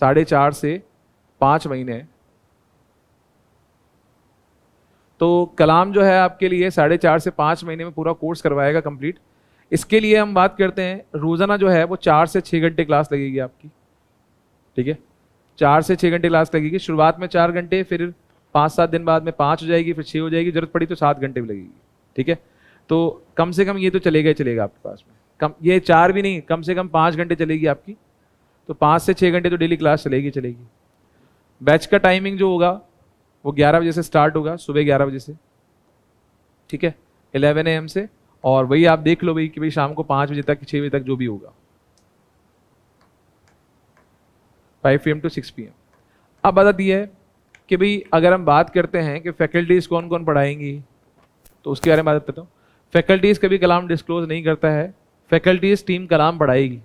Speaker 1: 4.5 से 5 महीने, तो कलाम जो है आपके लिए 4.5 से 5 महीने में पूरा कोर्स करवाएगा कंप्लीट। इसके लिए हम बात करते हैं, रोजाना जो है वो 4 से 6 घंटे क्लास लगेगी आपकी, ठीक है। 4 से 6 घंटे क्लास लगेगी। शुरुआत में 4 घंटे, फिर 5-7 दिन बाद में 5 हो जाएगी, फिर 6 हो जाएगी, जरूरत पड़ी तो 7 घंटे भी लगेगी, ठीक है। तो कम से कम ये तो चलेगा ही चलेगा आपके पास में, कम ये 4 भी नहीं, कम से कम 5 घंटे चलेगी आपकी। तो 5 से 6 घंटे तो डेली क्लास चलेगी। बैच का टाइमिंग जो होगा वो 11 बजे से स्टार्ट होगा, सुबह 11 बजे से, ठीक है, 11 AM से। और वही आप देख लो भाई कि भाई शाम को 5 बजे तक, 6 बजे तक जो भी होगा, 5 PM to 6 PM। अब बात आती है कि भाई अगर हम बात करते हैं कि फैकल्टीज कौन कौन पढ़ाएंगी, तो उसके बारे में बात करता हूँ। फैकल्टीज कभी कलाम डिस्क्लोज नहीं करता है, फैकल्टीज टीम कलाम पढ़ाएगी।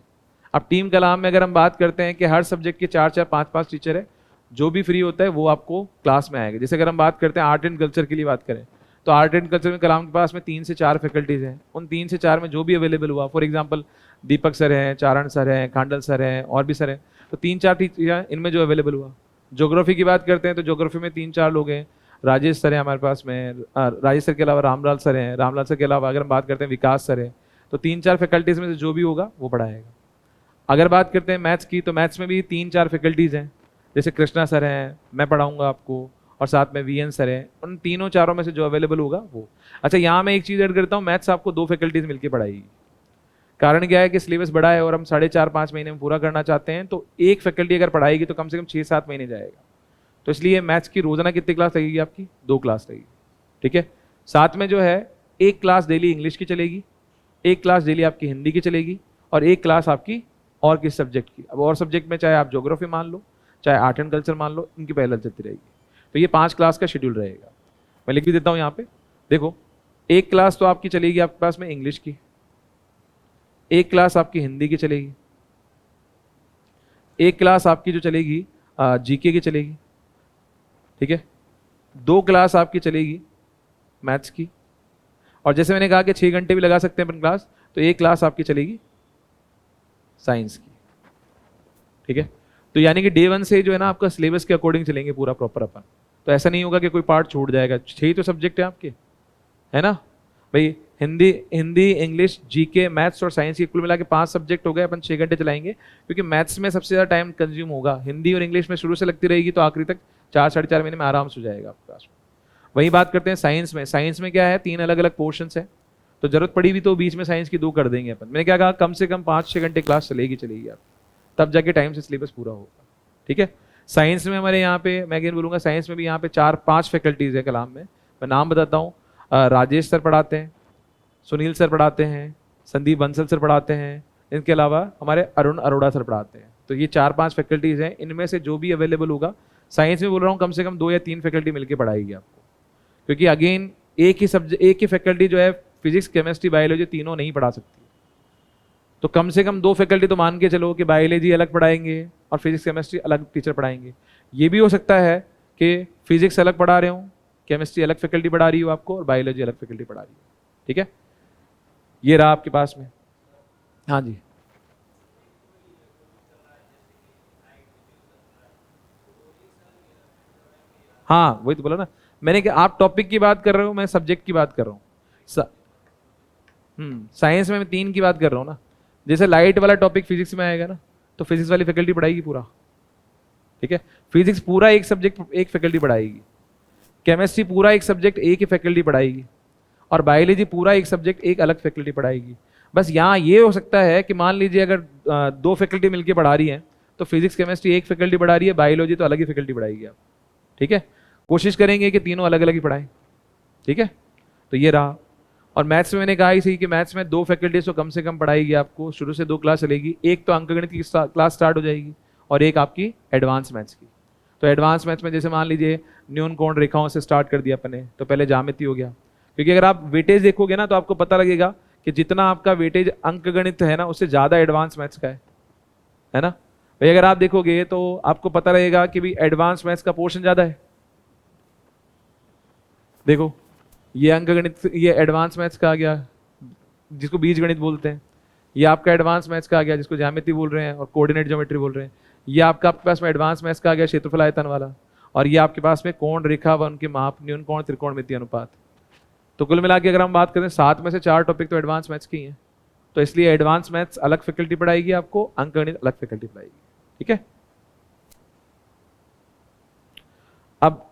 Speaker 1: अब टीम कलाम में अगर हम बात करते हैं कि हर सब्जेक्ट के 4-4, 5-5 टीचर है, जो भी फ्री होता है वो आपको क्लास में आएगा। जैसे अगर हम बात करते हैं आर्ट एंड कल्चर के लिए बात करें, तो आर्ट एंड कल्चर में कलाम के पास में 3 से 4 फैकल्टीज हैं। उन 3 से 4 में जो भी अवेलेबल हुआ, फॉर एग्जाम्पल दीपक सर हैं, चारण सर हैं, खांडल सर हैं, और भी सर हैं, तो 3-4 टीचर इनमें जो अवेलेबल हुआ। ज्योग्राफी की बात करते हैं तो ज्योग्राफी में 3-4 लोग हैं, राजेश सर हैं हमारे पास में, राजेश सर के अलावा रामलाल सर हैं, रामलाल सर के अलावा अगर हम बात करते हैं विकास सर हैं। तो 3-4 फैकल्टीज में से जो भी होगा वो पढ़ाएगा। अगर बात करते हैं मैथ्स की, तो मैथ्स में भी 3-4 फैकल्टीज हैं, जैसे कृष्णा सर हैं, मैं पढ़ाऊंगा आपको, और साथ में VN सर हैं। उन तीनों चारों में से जो अवेलेबल होगा वो। अच्छा, यहाँ मैं एक चीज़ ऐड करता हूँ, मैथ्स आपको 2 फैकल्टीज मिलकर पढ़ाएगी। कारण क्या है कि सिलेबस बड़ा है और हम 4.5-5 महीने में पूरा करना चाहते हैं, तो एक फैकल्टी अगर पढ़ाएगी तो कम से कम 6-7 महीने जाएगा। तो इसलिए मैथ्स की रोजाना कितनी क्लास लगेगी आपकी? 2 क्लास लगेगी, ठीक है। साथ में जो है एक क्लास डेली इंग्लिश की चलेगी, एक क्लास डेली आपकी हिंदी की चलेगी, और एक क्लास आपकी और किस सब्जेक्ट की। अब और सब्जेक्ट में चाहे आप ज्योग्राफी मान लो, चाहे आर्ट एंड कल्चर मान लो, इनकी पहले चलती रहेगी। तो ये 5 क्लास का शेड्यूल रहेगा। मैं लिख भी देता हूँ यहाँ पे। देखो, एक क्लास तो आपकी चलेगी आपके पास में इंग्लिश की, एक क्लास आपकी हिंदी की चलेगी, एक क्लास आपकी जो चलेगी जीके की चलेगी, ठीक है, 2 क्लास आपकी चलेगी मैथ्स की, और जैसे मैंने कहा कि 6 घंटे भी लगा सकते हैं अपन क्लास, तो एक क्लास आपकी चलेगी साइंस की, ठीक है। तो यानी कि डे 1 से जो है ना आपका सिलेबस के अकॉर्डिंग चलेंगे पूरा प्रॉपर अपन। तो ऐसा नहीं होगा कि कोई पार्ट छूट जाएगा। 6 तो सब्जेक्ट है आपके, है ना भाई। Hindi Hindi English GK maths और साइंस की कुल मिला के 5 सब्जेक्ट हो गए। अपन 6 घंटे चलाएंगे, क्योंकि मैथ्स में सबसे ज़्यादा टाइम कंज्यूम होगा। हिंदी और इंग्लिश में शुरू से लगती रहेगी, तो आखिरी तक 4 साढ़े 4 महीने में आराम से हो जाएगा आपके पास। वही बात करते हैं साइंस में। साइंस में क्या है, 3 अलग अलग पोर्शंस है, तो जरूरत पड़ी भी तो बीच में साइंस की 2 कर देंगे अपन। मैंने क्या कहा, कम से कम 5-6 घंटे क्लास चलेगी आप, तब जाके टाइम से सिलेबस पूरा होगा, ठीक है। साइंस में हमारे यहाँ पे, मैं अगेन बोलूँगा, साइंस में भी यहाँ पे 4-5 फैकल्टीज है कलाम में। मैं नाम बताता हूँ। राजेश सर पढ़ाते हैं, सुनील सर पढ़ाते हैं, संदीप बंसल सर पढ़ाते हैं, इनके अलावा हमारे अरुण अरोड़ा सर पढ़ाते हैं। तो ये 4-5 फैकल्टीज हैं, इनमें से जो भी अवेलेबल होगा। साइंस में बोल रहा हूँ कम से कम 2 या 3 फैकल्टी मिलकर पढ़ाएगी आपको, क्योंकि अगेन एक ही फैकल्टी जो है फिजिक्स केमिस्ट्री बायोलॉजी तीनों नहीं पढ़ा सकती। तो कम से कम 2 फैकल्टी तो मान के चलो कि बायोलॉजी अलग पढ़ाएंगे और फिजिक्स केमिस्ट्री अलग टीचर पढ़ाएंगे। ये भी हो सकता है कि फिजिक्स अलग पढ़ा रहे हो, केमिस्ट्री अलग फैकल्टी पढ़ा रही हो आपको, और बायोलॉजी अलग फैकल्टी पढ़ा रही हो, ठीक है। ये रहा आपके पास में। हाँ जी, हाँ वही तो बोला ना मैंने कि आप टॉपिक की बात कर रहे हो, मैं सब्जेक्ट की बात कर रहा हूँ। साइंस में मैं 3 की बात कर रहा हूँ ना। जैसे लाइट वाला टॉपिक फिजिक्स में आएगा ना, तो फिजिक्स वाली फैकल्टी पढ़ाएगी पूरा, ठीक है। फिजिक्स पूरा एक सब्जेक्ट एक फैकल्टी पढ़ाएगी, केमिस्ट्री पूरा एक सब्जेक्ट एक ही फैकल्टी पढ़ाएगी, और बायोलॉजी पूरा एक सब्जेक्ट एक अलग फैकल्टी पढ़ाएगी। बस यहाँ ये हो सकता है कि मान लीजिए अगर 2 फैकल्टी मिलकर पढ़ा रही हैं, तो फिजिक्स केमिस्ट्री एक फैकल्टी पढ़ा रही है, बायोलॉजी तो अलग ही फैकल्टी पढ़ाएगी आप, ठीक है। कोशिश करेंगे कि तीनों अलग अलग ही पढ़ाएं, ठीक है। तो ये रहा। और मैथ्स में मैंने कहा ही सही कि मैथ्स में 2 फैकल्टीज तो कम से कम पढ़ाएगी आपको। शुरू से 2 क्लास चलेगी, एक तो अंकगणित की क्लास स्टार्ट हो जाएगी, और एक आपकी एडवांस मैथ्स की। तो एडवांस मैथ्स में जैसे मान लीजिए न्यून कोण रेखाओं से स्टार्ट कर दिया अपने, तो पहले ज्यामिति हो गया। क्योंकि अगर आप वेटेज देखोगे ना, तो आपको पता लगेगा कि जितना आपका वेटेज अंकगणित है ना, उससे ज्यादा एडवांस मैथ्स का है ना भाई। अगर आप देखोगे तो आपको पता लगेगा कि भाई एडवांस मैथ्स का पोर्शन ज्यादा है। देखो, ये अंकगणित, ये एडवांस मैथ्स का आ गया जिसको बीज गणित बोलते हैं। ये आपका एडवांस मैथ्स का आ गया जिसको ज्यामिति बोल रहे हैं और कोऑर्डिनेट ज्योमेट्री बोल रहे हैं। ये आपका आपके पास में एडवांस मैथ्स का आ गया क्षेत्रफल आयतन वाला। और ये आपके पास में कोण रेखा व उनके माप, न्यून कोण, त्रिकोणमितीय अनुपात। तो कुल मिला के अगर हम बात करें 7 में से 4 टॉपिक तो एडवांस मैथ्स की हैं। तो इसलिए एडवांस मैथ्स अलग फैकल्टी पढ़ाएगी आपको, अंकगणित अलग फैकल्टी पढ़ाएगी, ठीक है। अब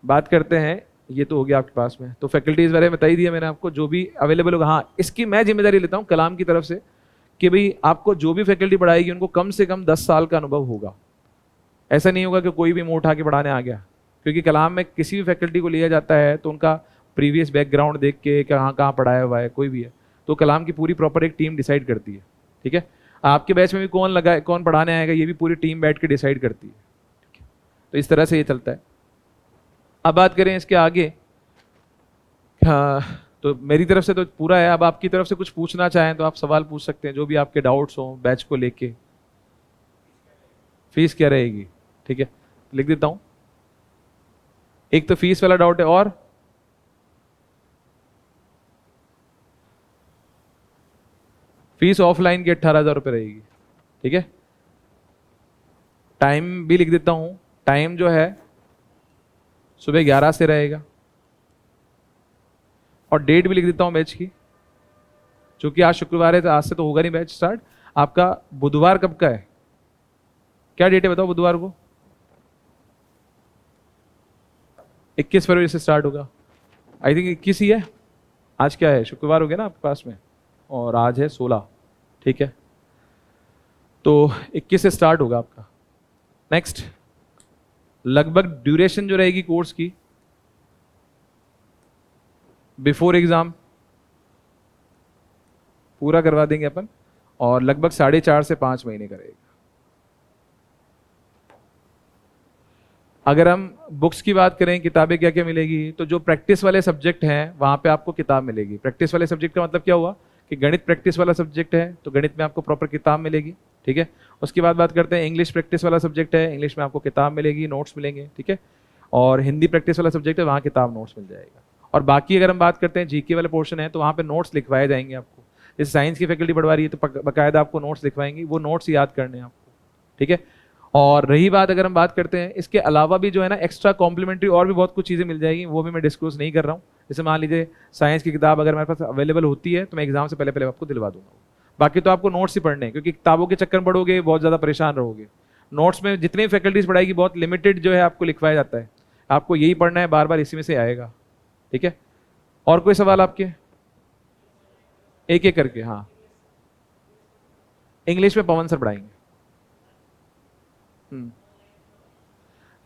Speaker 1: बात करते हैं, ये तो हो गया आपके पास में, तो फैकल्टीज बारे में बता ही दिया मैंने आपको, जो भी अवेलेबल होगा। हाँ, इसकी मैं जिम्मेदारी लेता हूँ कलाम की तरफ से कि भाई आपको जो भी फैकल्टी पढ़ाएगी उनको कम से कम 10 साल का अनुभव होगा। ऐसा नहीं होगा कि कोई भी मुंह उठा के पढ़ाने आ गया, क्योंकि कलाम में किसी भी फैकल्टी को लिया जाता है तो उनका प्रीवियस बैकग्राउंड देख के कहाँ कहाँ पढ़ाया हुआ है, कोई भी है, तो कलाम की पूरी प्रॉपर एक टीम डिसाइड करती है, ठीक है। आपके बैच में भी कौन लगा, कौन पढ़ाने आएगा, ये भी पूरी टीम बैठ के डिसाइड करती है, ठीक है। तो इस तरह से ये चलता है। अब बात करें इसके आगे। हाँ, तो मेरी तरफ से तो पूरा है। अब आपकी तरफ से कुछ पूछना चाहें तो आप सवाल पूछ सकते हैं, जो भी आपके डाउट्स हो बैच को लेके। फीस क्या रहेगी, ठीक है, लिख देता हूं। एक तो फीस वाला डाउट है, और फीस ऑफलाइन की 18,000 रुपये रहेगी, ठीक है। टाइम भी लिख देता हूं। टाइम जो है सुबह 11 से रहेगा, और डेट भी लिख देता हूं बैच की। चूंकि आज शुक्रवार है तो आज से तो होगा नहीं बैच स्टार्ट। आपका बुधवार कब का है, क्या डेट है बताओ बुधवार को? 21 फरवरी से स्टार्ट होगा। आई थिंक 21 ही है। आज क्या है, शुक्रवार हो गया ना आपके पास में, और आज है 16, ठीक है। तो 21 से स्टार्ट होगा आपका। नेक्स्ट, लगभग ड्यूरेशन जो रहेगी कोर्स की बिफोर एग्जाम पूरा करवा देंगे अपन, और लगभग 4.5 से 5 महीने का रहेगा। अगर हम बुक्स की बात करें, किताबें क्या क्या मिलेगी, तो जो प्रैक्टिस वाले सब्जेक्ट हैं वहाँ पे आपको किताब मिलेगी। प्रैक्टिस वाले सब्जेक्ट का मतलब क्या हुआ कि गणित प्रैक्टिस वाला सब्जेक्ट है तो गणित में आपको प्रॉपर किताब मिलेगी, ठीक है। उसके बाद बात करते हैं, इंग्लिश प्रैक्टिस वाला सब्जेक्ट है, इंग्लिश में आपको किताब मिलेगी, नोट्स मिलेंगे, ठीक है। और हिंदी प्रैक्टिस वाला सब्जेक्ट है, वहाँ किताब नोट्स मिल जाएगा। और बाकी अगर हम बात करते हैं जीके वाले पोर्शन है, तो वहाँ पे नोट्स लिखवाए जाएंगे आपको। जैसे साइंस की फैकल्टी पढ़वा रही है तो बाकायदा आपको नोट्स लिखवाएंगी, वो नोट्स याद करने हैं आपको, ठीक है। और रही बात, अगर हम बात करते हैं इसके अलावा भी जो है ना एक्स्ट्रा कॉम्प्लीमेंट्री और भी बहुत कुछ चीज़ें मिल जाएगी, वो भी मैं डिस्क्लोज नहीं कर रहा हूँ। जैसे मान लीजिए साइंस की किताब अगर मेरे पास अवेलेबल होती है तो मैं एग्जाम से पहले पहले आपको दिलवा दूंगा। बाकी तो आपको नोट्स ही पढ़ने हैं, क्योंकि किताबों के चक्कर में पढ़ोगे बहुत ज़्यादा परेशान रहोगे। नोट्स में जितनी फैकल्टीज पढ़ाएगी बहुत लिमिटेड जो है आपको लिखवाया जाता है, आपको यही पढ़ना है, बार बार इसी में से आएगा, ठीक है। और कोई सवाल आपके? एक एक करके। हाँ, इंग्लिश में पवन सर पढ़ाएंगे।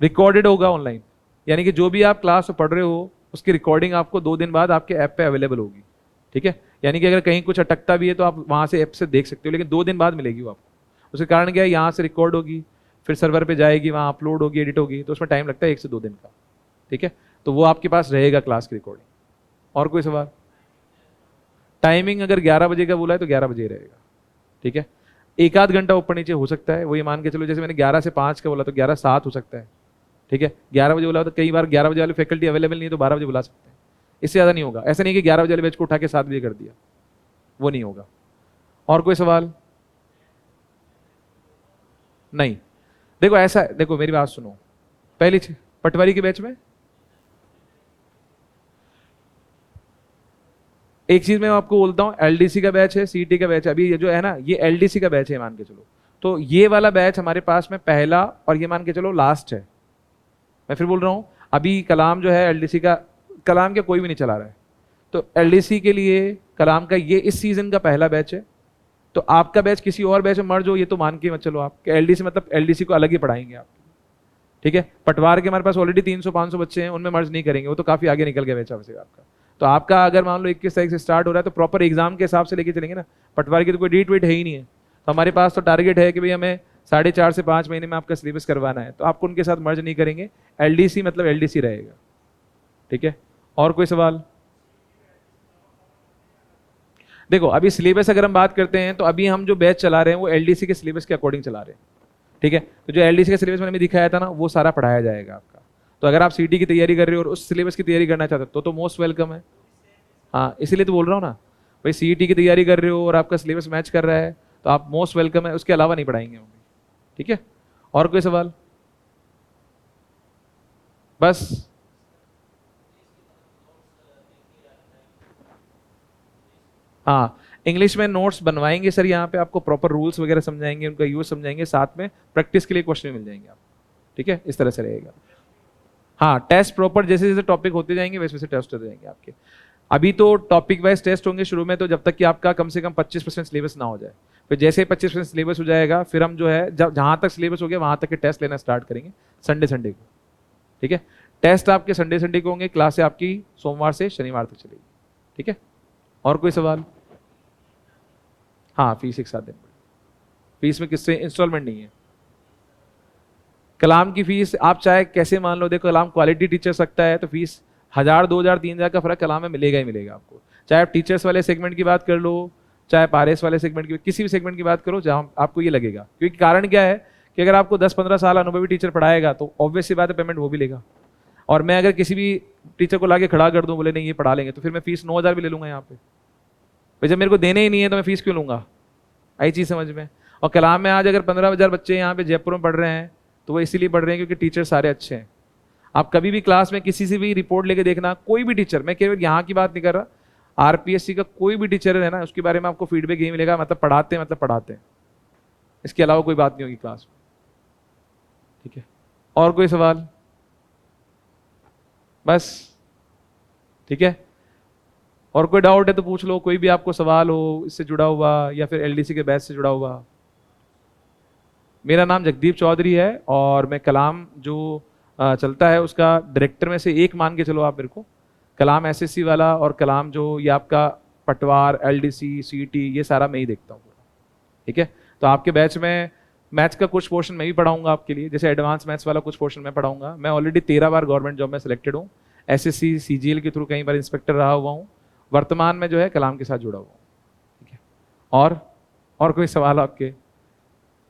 Speaker 1: रिकॉर्डेड होगा ऑनलाइन, यानी कि जो भी आप क्लास में पढ़ रहे हो उसकी रिकॉर्डिंग आपको 2 दिन बाद आपके ऐप पे अवेलेबल होगी, ठीक है। यानी कि अगर कहीं कुछ अटकता भी है तो आप वहाँ से ऐप से देख सकते हो, लेकिन 2 दिन बाद मिलेगी वो आपको। उसके कारण क्या है, यहाँ से रिकॉर्ड होगी, फिर सर्वर पे जाएगी, वहाँ अपलोड होगी, एडिट होगी, तो उसमें टाइम लगता है 1 से 2 दिन का, ठीक है। तो वो आपके पास रहेगा क्लास की रिकॉर्डिंग। और कोई सवाल? टाइमिंग अगर 11 बजे का बोला है तो 11 बजे रहेगा, ठीक है। एक आध घंटा ऊपर नीचे हो सकता है, वही मान के चलो, जैसे मैंने 11 से 5 का बोला तो 11:07 हो सकता है, ठीक है। 11 बजे बोला तो कई बार 11 बजे वाली फैकल्टी अवेलेबल नहीं है तो 12 बजे बुला सकते हैं, इससे ज़्यादा नहीं होगा। ऐसा नहीं कि 11 बजे वाले बैच को उठा के 7 बजे कर दिया, वो नहीं होगा। और कोई सवाल? नहीं, देखो ऐसा, देखो मेरी बात सुनो, पहली पटवारी के बैच में एक चीज मैं आपको बोलता हूँ, एलडीसी का बैच है, सीटी का बैच है। अभी ये जो है ना, ये एलडीसी का बैच है मान के चलो, तो ये वाला बैच हमारे पास में पहला और ये मान के चलो लास्ट है। मैं फिर बोल रहा हूँ, अभी कलाम जो है एलडीसी का, कलाम के कोई भी नहीं चला रहा है, तो एलडीसी के लिए कलाम का ये इस सीजन का पहला बैच है। तो आपका बैच किसी और बैच में मर्ज हो ये तो मान के मत चलो, आप एलडीसी मतलब एलडीसी को अलग ही पढ़ाएंगे आप, ठीक है। पटवार के हमारे पास ऑलरेडी 300-500 बच्चे हैं, उनमें मर्ज नहीं करेंगे, वो तो काफी आगे निकल गया बैच आपसे आपका। तो आपका अगर मान लो 21 तारीख से स्टार्ट हो रहा है तो प्रॉपर एग्जाम के हिसाब से लेके चलेंगे ना। पटवार की तो कोई डेट वेट है ही नहीं है, तो हमारे पास तो टारगेट है कि भाई हमें 4.5 से 5 महीने में आपका सिलेबस करवाना है, तो आपको उनके साथ मर्ज नहीं करेंगे। एलडीसी मतलब एलडीसी रहेगा, ठीक है। और कोई सवाल? देखो अभी सिलेबस अगर हम बात करते हैं तो अभी हम जो बैच चला रहे हैं वो एलडीसी के सिलेबस के अकॉर्डिंग चला रहे हैं, ठीक है। तो जो एलडीसी का सिलेबस मैंने दिखाया था ना, वो सारा पढ़ाया जाएगा आपका। तो अगर आप सीटी की तैयारी कर रहे हो और उस सिलेबस की तैयारी करना चाहते हो तो मोस्ट वेलकम है। हाँ, इसीलिए तो बोल रहा हूँ ना भाई, सीईटी की तैयारी कर रहे हो और आपका सिलेबस मैच कर रहा है तो आप मोस्ट वेलकम है, उसके अलावा नहीं पढ़ाएंगे हम, ठीक है। और कोई सवाल? बस हाँ, इंग्लिश में नोट्स बनवाएंगे सर, यहाँ पे आपको प्रॉपर रूल्स वगैरह समझाएंगे, उनका यूज समझाएंगे, साथ में प्रैक्टिस के लिए क्वेश्चन मिल जाएंगे आपको, ठीक है। इस तरह से रहेगा। हाँ, टेस्ट प्रॉपर जैसे जैसे टॉपिक होते जाएंगे वैसे वैसे टेस्ट होते जाएंगे आपके। अभी तो टॉपिक वाइज टेस्ट होंगे शुरू में, तो जब तक कि आपका कम से कम 25% सिलेबस ना हो जाए। फिर जैसे ही 25% सिलेबस हो जाएगा फिर हम जो है जहाँ तक सिलेबस हो गया वहाँ तक के टेस्ट लेना स्टार्ट करेंगे संडे संडे को, ठीक है। टेस्ट आपके संडे संडे को होंगे, क्लास आपकी सोमवार से शनिवार तक चलेगी, ठीक है। और कोई सवाल? हाँ, फीस एक साथ देनी पड़ेगी। फीस में किससे इंस्टॉलमेंट नहीं है। कलाम की फीस आप चाहे कैसे मान लो, देखो कलाम क्वालिटी टीचर सकता है तो फीस 1000, 2000, 3000 का फर्क कलाम में मिलेगा ही मिलेगा आपको। चाहे आप टीचर्स वाले सेगमेंट की बात कर लो, चाहे पारेस वाले सेगमेंट की, किसी भी सेगमेंट की बात करो, जहाँ आपको ये लगेगा। क्योंकि कारण क्या है कि अगर आपको 10-15 साल अनुभवी टीचर पढ़ाएगा तो ऑब्वियस सी बात है पेमेंट वो भी लेगा। और मैं अगर किसी भी टीचर को लाके खड़ा कर दूं, बोले नहीं ये पढ़ा लेंगे, तो फिर मैं फीस 9000 भी ले लूंगा यहाँ पे। भाई जब मेरे को देने ही नहीं है तो मैं फीस क्यों लूंगा? आई चीज़ समझ में। और कलाम में आज अगर 15,000 बच्चे यहाँ पे जयपुर में पढ़ रहे हैं तो वो इसीलिए पढ़ रहे हैं क्योंकि टीचर सारे अच्छे हैं। आप कभी भी क्लास में किसी से भी रिपोर्ट लेके देखना, कोई भी टीचर, मैं केवल यहाँ की बात नहीं कर रहा, आरपीएससी का कोई भी टीचर है ना, उसके बारे में आपको फीडबैक यही मिलेगा, मतलब पढ़ाते हैं, मतलब पढ़ाते हैं, इसके अलावा कोई बात नहीं होगी क्लास में, ठीक है। और कोई सवाल? बस, ठीक है। और कोई डाउट है तो पूछ लो, कोई भी आपको सवाल हो इससे जुड़ा हुआ या फिर एलडीसी के बैच से जुड़ा हुआ। मेरा नाम जगदीप चौधरी है और मैं कलाम जो चलता है उसका डायरेक्टर में से एक मान के चलो आप मेरे को। कलाम एसएससी वाला और कलाम जो ये आपका पटवार, एलडीसी, सीटी, ये सारा मैं ही देखता हूँ, ठीक है। तो आपके बैच में मैथ्स का कुछ पोर्शन मैं भी पढ़ाऊंगा आपके लिए, जैसे एडवांस मैथ्स वाला कुछ पोर्शन मैं पढ़ाऊंगा। मैं ऑलरेडी 13 बार गवर्नमेंट जॉब में सिलेक्टेड हूँ, एसएससी सीजीएल के थ्रू कई बार इंस्पेक्टर रहा हुआ हूँ, वर्तमान में जो है कलाम के साथ जुड़ा हुआ हूँ। ठीक है। और कोई सवाल आपके?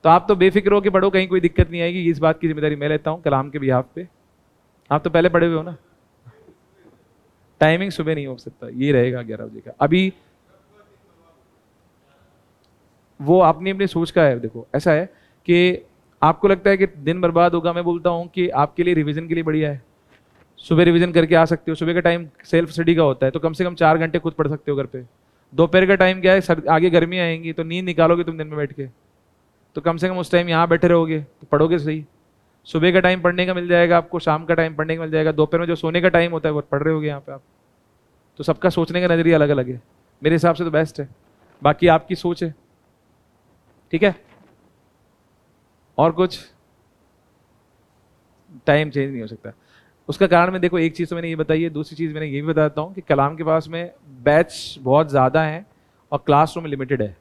Speaker 1: तो आप तो बेफिक्र हो के पढ़ो, कहीं कोई दिक्कत नहीं आएगी, इस बात की जिम्मेदारी मैं लेता हूँ कलाम के बिहाफ पे। आप तो पहले पढ़े हुए हो ना। टाइमिंग सुबह नहीं हो सकता, ये रहेगा 11 बजे का। अभी वो अपनी अपनी सोच का है। देखो ऐसा है कि आपको लगता है कि दिन बर्बाद होगा, मैं बोलता हूँ कि आपके लिए रिवीजन के लिए बढ़िया है। सुबह रिवीजन करके आ सकते हो, सुबह का टाइम सेल्फ स्टडी का होता है, तो कम से कम 4 घंटे खुद पढ़ सकते हो घर पे। दोपहर का टाइम क्या है, आगे गर्मी आएंगी तो नींद निकालोगे तुम दिन में बैठ के, तो कम से कम उस टाइम यहाँ बैठे रहोगे तो पढ़ोगे सही। सुबह का टाइम पढ़ने का मिल जाएगा आपको, शाम का टाइम पढ़ने का मिल जाएगा, दोपहर में जो सोने का टाइम होता है वो पढ़ रहे होगे यहाँ पे आप। तो सबका सोचने का नजरिया अलग अलग है, मेरे हिसाब से तो बेस्ट है, बाकी आपकी सोच है। ठीक है। और कुछ? टाइम चेंज नहीं हो सकता, उसका कारण मैं देखो एक चीज़ तो मैंने ये बताई है, दूसरी चीज़ मैंने ये भी बताता हूँ कि कलाम के पास में बैच बहुत ज़्यादा है और क्लासरूम लिमिटेड है।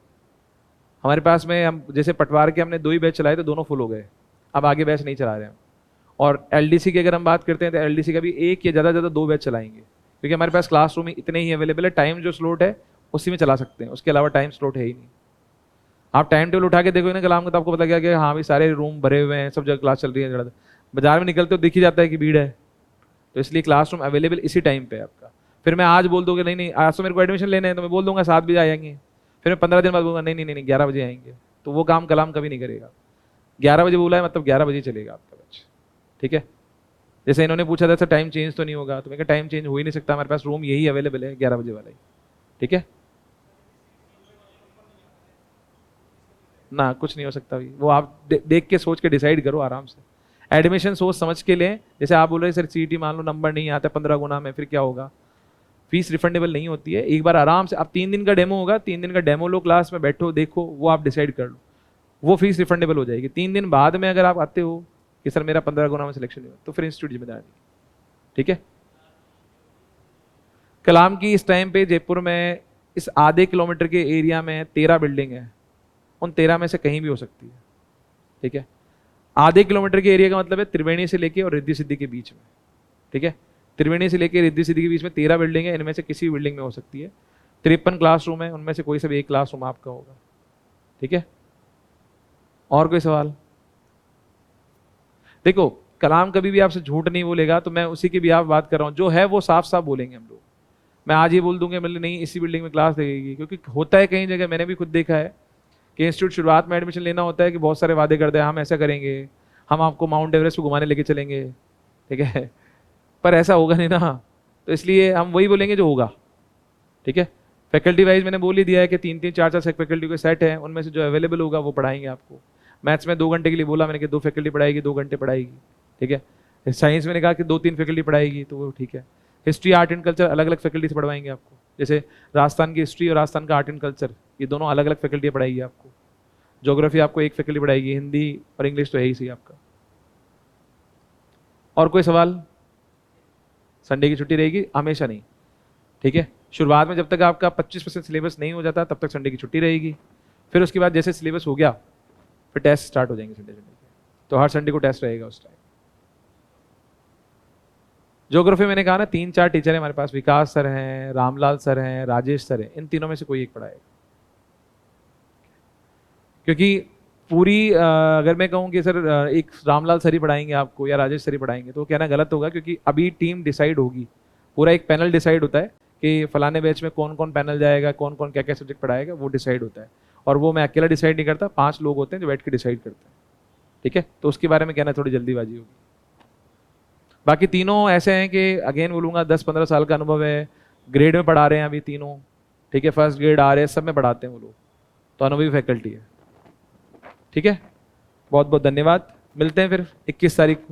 Speaker 1: हमारे पास में हम जैसे पटवार के हमने 2 ही बैच चलाए तो दोनों फुल हो गए, अब आगे बैच नहीं चला रहे हैं। और एलडीसी की अगर हम बात करते हैं तो एलडीसी का भी 1 या ज़्यादा 2 बैच चलाएंगे, क्योंकि हमारे पास क्लासरूम इतने ही अवेलेबल है, टाइम जो स्लॉट है उसी में चला सकते हैं, उसके अलावा टाइम स्लॉट है ही नहीं। आप टाइम टेबल उठा के देखोगे ना कलाम का तो आपको पता गया कि हाँ भाई सारे रूम भरे हुए हैं, सब जगह क्लास चल रही है। बाजार में निकलते हो दिख ही जाता है कि भीड़ है, तो इसलिए क्लासरूम अवेलेबल इसी टाइम पे है आपका। फिर मैं आज बोल दूंगा नहीं नहीं आज तो मेरे को एडमिशन लेने हैं, तो मैं बोल दूंगा 7 बजे आएंगे, फिर मैं 15 दिन बाद बोलूँगा नहीं नहीं नहीं 11 बजे आएंगे, तो वो काम कलाम कभी नहीं करेगा। 11 बजे बोला है मतलब 11 बजे चलेगा आपका बैच। ठीक है। जैसे इन्होंने पूछा था सर टाइम चेंज तो नहीं होगा, तो मैं कहा टाइम चेंज हो ही नहीं सकता, हमारे पास रूम यही अवेलेबल है 11 बजे वाला ही। ठीक है ना, कुछ नहीं हो सकता भाई, वो आप देख के सोच के डिसाइड करो आराम से। एडमिशन सोच समझ के लें, जैसे आप बोल रहे सर सीईटी मान लो नंबर नहीं आता 15 गुना में, फिर क्या होगा? फीस रिफंडेबल नहीं होती है, एक बार आराम से, अब 3 दिन का डेमो होगा, 3 दिन का डेमो लो, क्लास में बैठो देखो, वो आप डिसाइड कर लो, वो फीस रिफंडेबल हो जाएगी। 3 दिन बाद में अगर आप आते हो कि सर मेरा 15 गुना में सिलेक्शन नहीं हुआ, तो फिर इंस्टीट्यूट जिम्मेदार नहीं। ठीक है। कलाम की इस टाइम पे जयपुर में इस आधे किलोमीटर के एरिया में 13 बिल्डिंग है, उन 13 में से कहीं भी हो सकती है। ठीक है। आधे किलोमीटर के एरिया का मतलब है त्रिवेणी से लेके और रिद्धि सिद्धि के बीच में। ठीक है। त्रिवेणी से लेके रिद्धि सिद्धि के बीच में 13 बिल्डिंग है, इनमें से किसी भी बिल्डिंग में हो सकती है। 53 क्लासरूम है, उनमें से कोई सा भी एक क्लासरूम आपका होगा। ठीक है। और कोई सवाल? देखो कलाम कभी भी आपसे झूठ नहीं बोलेगा, तो मैं उसी की भी आप बात कर रहा हूँ, जो है वो साफ साफ बोलेंगे हम लोग। मैं आज ही बोल दूंगा मतलब नहीं इसी बिल्डिंग में क्लास लगेगी, क्योंकि होता है कई जगह, मैंने भी खुद देखा है कि इंस्टीट्यूट शुरुआत में एडमिशन लेना होता है कि बहुत सारे वादे करते हैं, हम ऐसा करेंगे, हम आपको माउंट एवरेस्ट को घुमाने लेके चलेंगे। ठीक है। पर ऐसा होगा नहीं ना, तो इसलिए हम वही बोलेंगे जो होगा। ठीक है। फैकल्टी वाइज मैंने बोल ही दिया है कि 3-3 4-4 फैकल्टी के सेट है, उनमें से जो अवेलेबल होगा वो पढ़ाएंगे आपको। मैथ्स में 2 घंटे के लिए बोला मैंने कि 2 फैकल्टी पढ़ाएगी, 2 घंटे पढ़ाएगी। ठीक है। साइंस मैंने कहा कि 2-3 फैकल्टी पढ़ाएगी, तो वो ठीक है। हिस्ट्री आर्ट एंड कल्चर अलग अलग फैकल्टी से पढ़वाएंगे आपको, जैसे राजस्थान की हिस्ट्री और राजस्थान का आर्ट एंड कल्चर, ये दोनों अलग अलग फैकल्टी पढ़ाएगी आपको। ज्योग्राफी आपको एक फैकल्टी पढ़ाएगी, हिंदी और इंग्लिश तो है ही सही आपका। और कोई सवाल? संडे की छुट्टी रहेगी? हमेशा नहीं। ठीक है। शुरुआत में जब तक आपका 25% सिलेबस नहीं हो जाता तब तक संडे की छुट्टी रहेगी, फिर उसके बाद जैसे सिलेबस हो गया फिर टेस्ट स्टार्ट हो जाएंगे संडे के, तो हर संडे को टेस्ट रहेगा उस टाइम। ज्योग्राफी मैंने कहा ना 3-4 टीचर है हमारे पास, विकास सर हैं, रामलाल सर हैं, राजेश सर हैं, इन तीनों में से कोई एक पढ़ाएगा। क्योंकि पूरी अगर मैं कहूँ कि सर एक रामलाल सर ही पढ़ाएंगे आपको या राजेश सर ही पढ़ाएंगे, तो कहना गलत होगा, क्योंकि अभी टीम डिसाइड होगी, पूरा एक पैनल डिसाइड होता है कि फलाने बैच में कौन कौन पैनल जाएगा, कौन कौन क्या क्या सब्जेक्ट पढ़ाएगा, वो डिसाइड होता है। और वो मैं अकेला डिसाइड नहीं करता, 5 लोग होते हैं जो बैठ के डिसाइड करते हैं। ठीक है। तो उसके बारे में कहना थोड़ी जल्दीबाजी होगी। बाकी तीनों ऐसे हैं कि अगेन बोलूँगा 10-15 साल का अनुभव है, ग्रेड में पढ़ा रहे हैं अभी तीनों। ठीक है। फर्स्ट ग्रेड आ रहे हैं, सब में पढ़ाते हैं वो लोग, तो अनुभवी फैकल्टी है। ठीक है। बहुत बहुत धन्यवाद, मिलते हैं फिर 21 तारीख को।